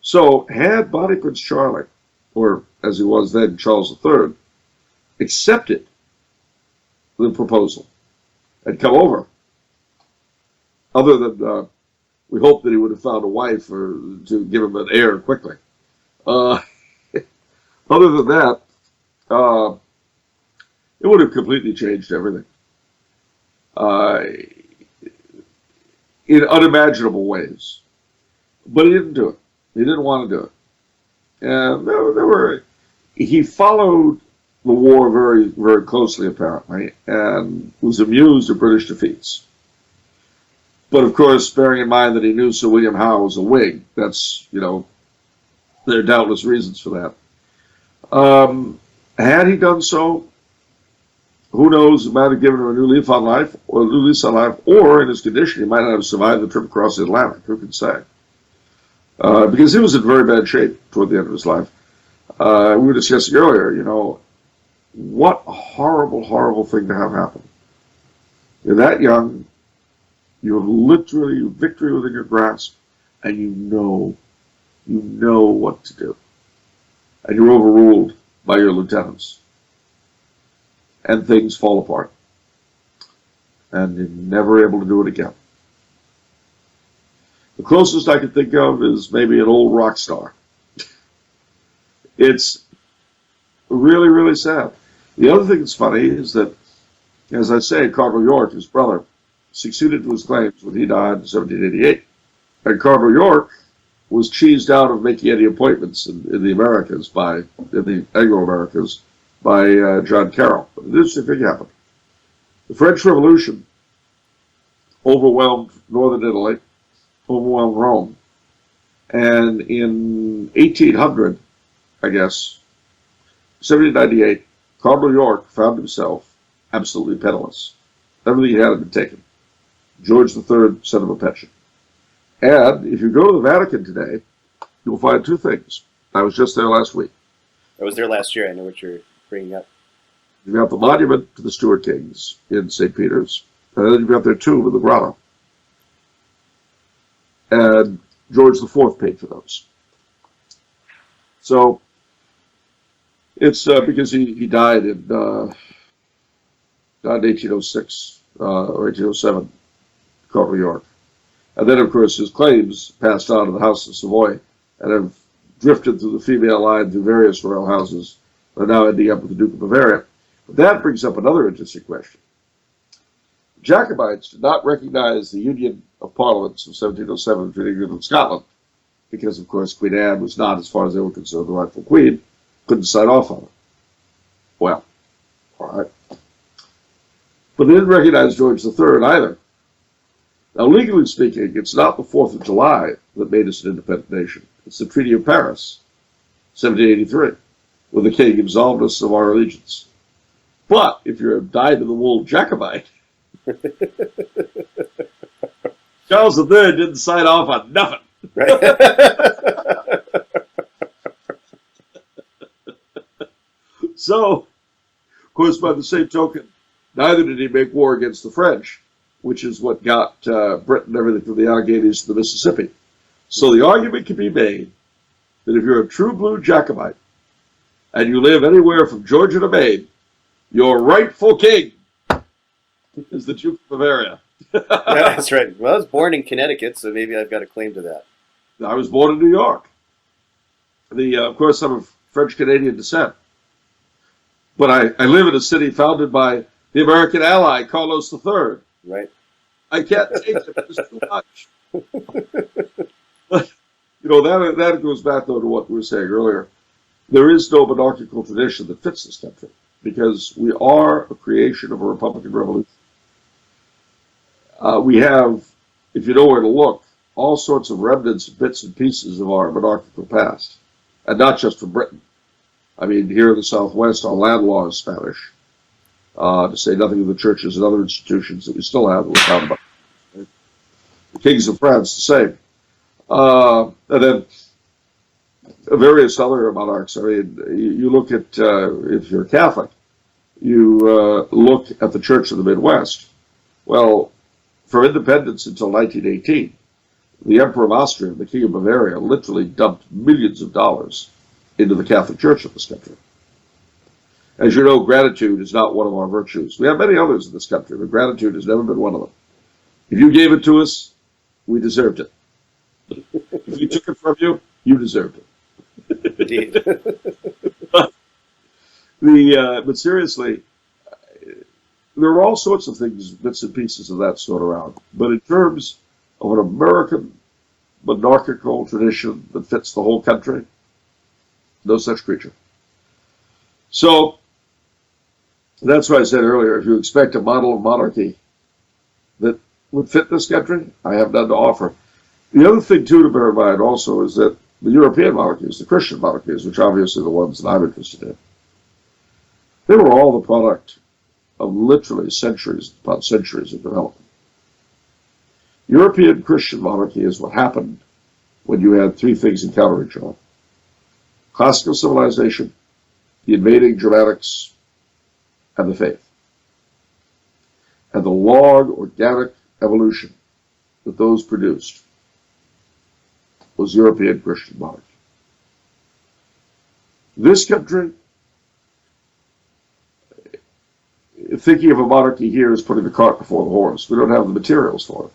So, had Bonnie Prince Charlie, or as he was then, Charles III, accepted the proposal and come over, other than we hope that he would have found a wife or to give him an heir quickly. Other than that, it would have completely changed everything in unimaginable ways. But he didn't do it. He didn't want to do it. And he followed the war very, very closely, apparently, and was amused at British defeats. But of course, bearing in mind that he knew Sir William Howe was a Whig, that's, you know, there are doubtless reasons for that. Had he done so, who knows, it might have given him a new lease on life, or in his condition, he might not have survived the trip across the Atlantic, who can say? Because he was in very bad shape toward the end of his life. We were discussing earlier, you know, what a horrible, horrible thing to have happen. You're that young, you have literally victory within your grasp, and you know what to do. And you're overruled by your lieutenants. And things fall apart. And you're never able to do it again. The closest I could think of is maybe an old rock star. It's really, really sad. The other thing that's funny is that, as I say, Cardinal York, his brother, succeeded to his claims when he died in 1788. And Cardinal York was cheesed out of making any appointments in the Americas in the Anglo-Americas by John Carroll. But an interesting thing happened. The French Revolution overwhelmed northern Italy, overwhelmed Rome. And in 1800, I guess, 1798, Cardinal York found himself absolutely penniless. Everything he had been taken. George III sent him a pension. And if you go to the Vatican today, you'll find 2 things. I was just there last week. I was there last year. I know what you're bringing up. You've got the monument to the Stuart Kings in St. Peter's. And then you've got their tomb in the grotto. And George IV paid for those. So, it's because he died in 1806 or 1807, Cardinal York. And then, of course, his claims passed on to the House of Savoy and have drifted through the female line through various royal houses, and are now ending up with the Duke of Bavaria. But that brings up another interesting question. Jacobites did not recognize the Union of Parliaments of 1707 between England and Scotland, because, of course, Queen Anne was not, as far as they were concerned, the rightful queen, couldn't sign off on it. Well, all right. But they didn't recognize George III either. Now, legally speaking, it's not the 4th of July that made us an independent nation. It's the Treaty of Paris, 1783, where the king absolved us of our allegiance. But if you're a dyed-in-the-wool Jacobite, Charles III didn't sign off on nothing. Right. So, course, by the same token, neither did he make war against the French, which is what got Britain everything from the Alleghenies to the Mississippi. So the argument can be made that if you're a true blue Jacobite and you live anywhere from Georgia to Maine, your rightful king is the Duke of Bavaria. That's right. Well, I was born in Connecticut, so maybe I've got a claim to that. I was born in New York. Of course, I'm of French-Canadian descent. But I live in a city founded by the American ally, Carlos III. Right. I can't take it. It's too much. But, that goes back, though, to what we were saying earlier. There is no monarchical tradition that fits this country because we are a creation of a Republican revolution. We have, if you know where to look, all sorts of remnants, bits and pieces of our monarchical past, and not just from Britain. I mean, here in the Southwest, our land law is Spanish, to say nothing of the churches and other institutions that we still have that we're founded by. The kings of France, the same. And then various other monarchs. I mean, you look at, if you're Catholic, you look at the Church of the Midwest. Well, from independence until 1918, the Emperor of Austria, the King of Bavaria, literally dumped millions of dollars into the Catholic Church of this country. As you know, gratitude is not one of our virtues. We have many others in this country, but gratitude has never been one of them. If you gave it to us, we deserved it. If you took it from you, you deserved it. Indeed. But seriously, there are all sorts of things, bits and pieces of that sort around. But in terms of an American monarchical tradition that fits the whole country, no such creature. So that's why I said earlier, if you expect a model of monarchy that would fit this country, I have none to offer. The other thing, too, to bear in mind also is that the European monarchies, the Christian monarchies, which obviously are the ones that I'm interested in, they were all the product of literally centuries upon centuries of development. European Christian monarchy is what happened when you had three things encountering each other. Classical civilization, the invading Germanics, and the faith. And the long, organic evolution that those produced was European Christian monarchy. This country, thinking of a monarchy here is putting the cart before the horse. We don't have the materials for it.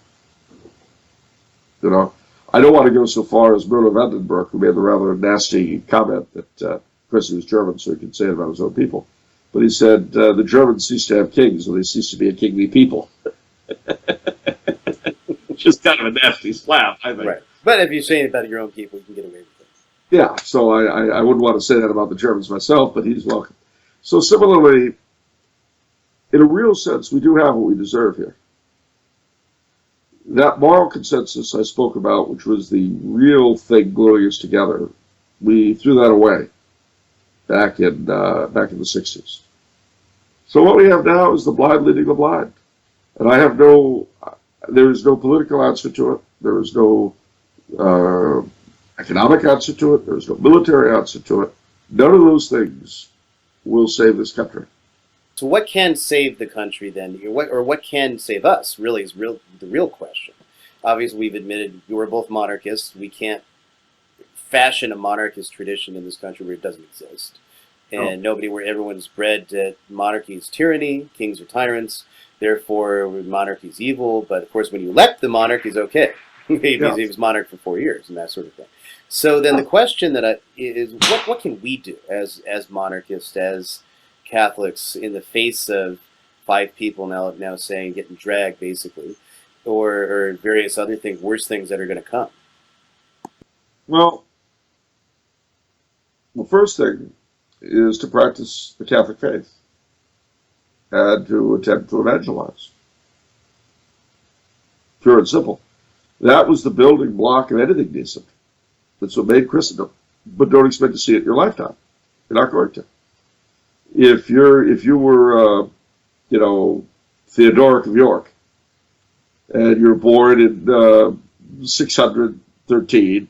I don't want to go so far as Merlin Vandenberg, who made the rather nasty comment that, of course, he was German, so he could say it about his own people. But he said, the Germans ceased to have kings, and they ceased to be a kingly people. Just kind of a nasty slap, I think. Right. But if you say it about your own people, you can get away with it. Yeah, so I wouldn't want to say that about the Germans myself, but he's welcome. So similarly, in a real sense, we do have what we deserve here. That moral consensus I spoke about, which was the real thing gluing us together, we threw that away back in the 60s. So what we have now is the blind leading the blind. And there is no political answer to it. There is no economic answer to it. There is no military answer to it. None of those things will save this country. So what can save the country then? What can save us, really, is the real question. Obviously, we've admitted we're both monarchists. We can't fashion a monarchist tradition in this country where it doesn't exist. And where everyone's bred that monarchy is tyranny, kings are tyrants, therefore monarchy is evil. But of course, when you elect the monarch, he's okay. He was monarch for 4 years and that sort of thing. So then the question is, what can we do as monarchists, as Catholics, in the face of 5 people now saying getting dragged basically, or various other things, worse things that are going to come? Well, the first thing is to practice the Catholic faith and to attempt to evangelize. Pure and simple. That was the building block of anything decent. That's what made Christendom. But don't expect to see it in your lifetime. You're not going to. If you were, Theodoric of York, and you're born in 613,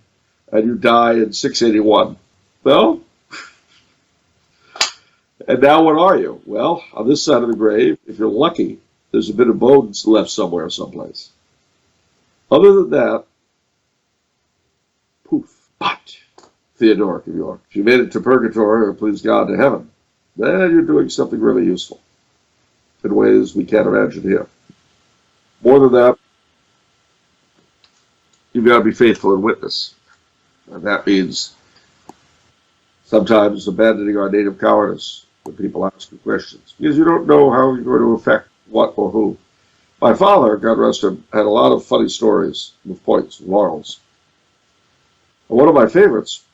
and you die in 681, well, And now what are you? Well, on this side of the grave, if you're lucky, there's a bit of bones left somewhere, someplace. Other than that, poof. But Theodoric of York, if you made it to purgatory or, please God, to heaven, then you're doing something really useful in ways we can't imagine here. More than that, you've got to be faithful and witness. And that means sometimes abandoning our native cowardice when people ask you questions, because you don't know how you're going to affect what or who. My father, God rest him, had a lot of funny stories with points and laurels. And one of my favorites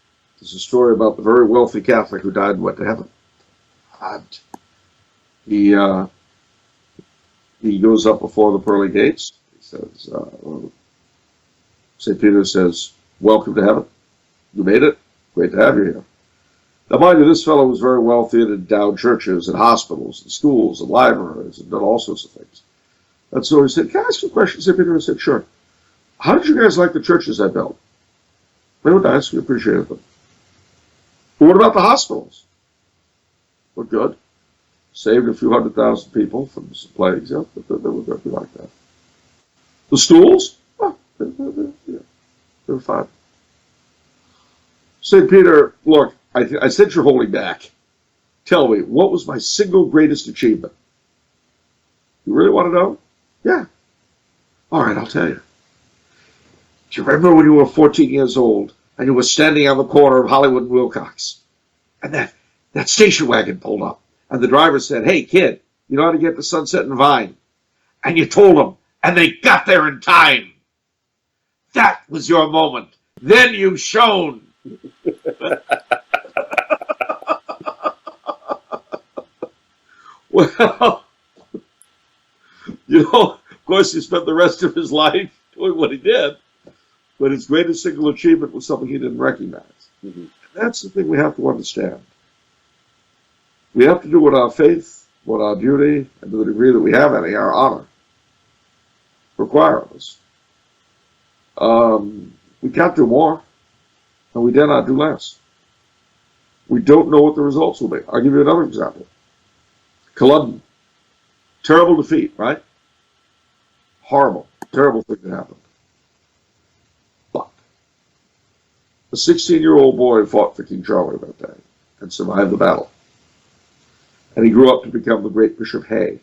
is a story about the very wealthy Catholic who died and went to heaven. And he goes up before the pearly gates. He says, St. Peter says, welcome to heaven. You made it. Great to have you here. Now, mind you, this fellow was very wealthy and endowed churches and hospitals and schools and libraries and done all sorts of things. And so he said, can I ask you a question, St. Peter? I said, sure. How did you guys like the churches I built? They were nice. We appreciated them. But what about the hospitals? We're good. Saved a few 100,000 people from some plagues. Yeah, they were good. We like that. The schools? Oh, they were fine. St. Peter, look, I sense you're holding back. Tell me, what was my single greatest achievement? You really want to know? Yeah. All right, I'll tell you. Do you remember when you were 14 years old and you were standing on the corner of Hollywood and Wilcox, and that station wagon pulled up, and the driver said, hey, kid, you know how to get to Sunset and Vine? And you told them, and they got there in time. That was your moment. Then you shone. Well, of course, he spent the rest of his life doing what he did, but his greatest single achievement was something he didn't recognize. Mm-hmm. That's the thing we have to understand. We have to do what our faith, what our duty, and to the degree that we have any, our honor, require of us. We can't do more, and we dare not do less. We don't know what the results will be. I'll give you another example. Coulombe. Terrible defeat, right? Horrible, terrible thing that happened. But a 16-year-old boy fought for King Charlie that day and survived the battle. And he grew up to become the great Bishop Hay,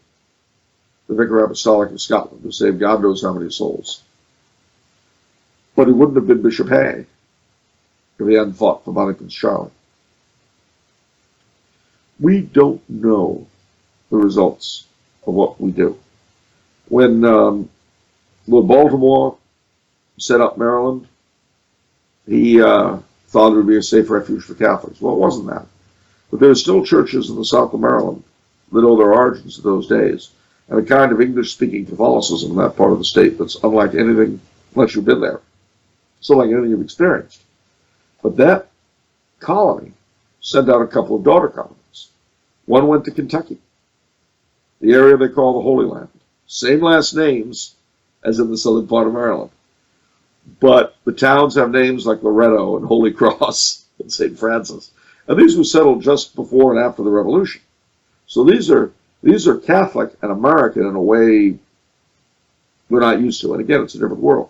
the Vicar Apostolic of Scotland, who saved God knows how many souls. But he wouldn't have been Bishop Hay if he hadn't fought for Monarchy's Charlie. We don't know the results of what we do. When Lord Baltimore set up Maryland, he thought it would be a safe refuge for Catholics. Well, it wasn't that. But there are still churches in the south of Maryland that owe their origins to those days, and a kind of English-speaking Catholicism in that part of the state that's unlike anything, unless you've been there, so like anything you've experienced. But that colony sent out a couple of daughter colonies. One went to Kentucky, the area they call the Holy Land. Same last names as in the southern part of Maryland. But the towns have names like Loretto and Holy Cross and St. Francis. And these were settled just before and after the Revolution. So these are Catholic and American in a way we're not used to. And again, it's a different world.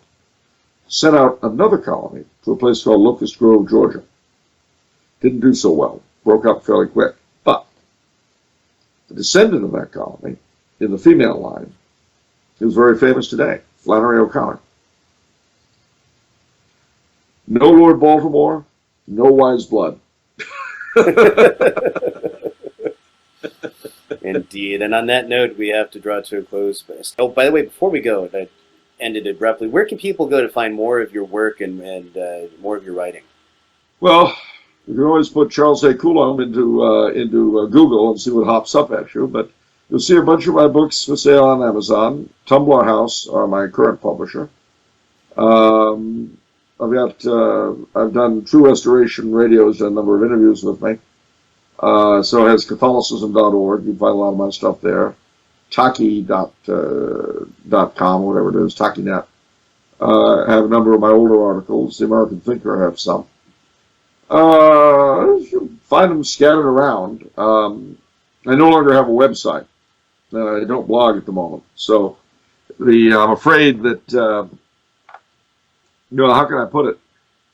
Sent out another colony to a place called Locust Grove, Georgia. Didn't do so well. Broke up fairly quick. But the descendant of that colony, in the female line, is very famous today, Flannery O'Connor. No Lord Baltimore, no wise blood. Indeed. And on that note, we have to draw to a close. Oh, by the way, before we go, I ended it abruptly. Where can people go to find more of your work and more of your writing? Well, you can always put Charles A. Coulombe into Google and see what hops up at you. But you'll see a bunch of my books for sale on Amazon. Tumblr House are my current publisher. I've done True Restoration Radio's done a number of interviews with me. So has Catholicism.org. You can find a lot of my stuff there. Taki.com, whatever it is, TakiNet. I have a number of my older articles. The American Thinker, I have some. You find them scattered around. I no longer have a website. I don't blog at the moment. So I'm afraid that, how can I put it?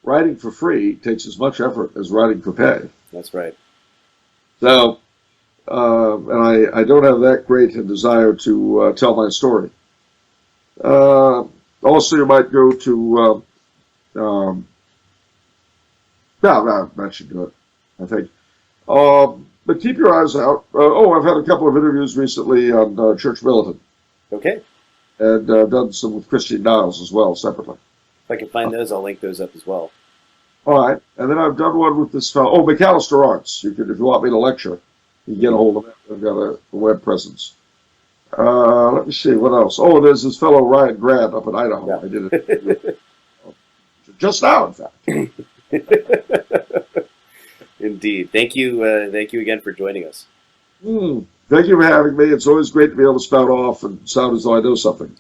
Writing for free takes as much effort as writing for pay. That's right. So, and I don't have that great a desire to tell my story. Also, you might go to, that should do it, I think. But keep your eyes out. I've had a couple of interviews recently on church militant. Okay. And done some with Christine Niles as well, separately. If I can find those, I'll link those up as well. All right. And then I've done one with this fellow. McAllister Arts. If you want me to lecture, you can get a hold of it. I've got a web presence. Let me see, what else? There's this fellow Ryan Grant up in Idaho. Yeah. I did it just now, in fact. Indeed. Thank you again for joining us. Thank you for having me. It's always great to be able to spout off and sound as though I know something.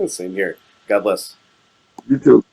Same here. God bless. You too.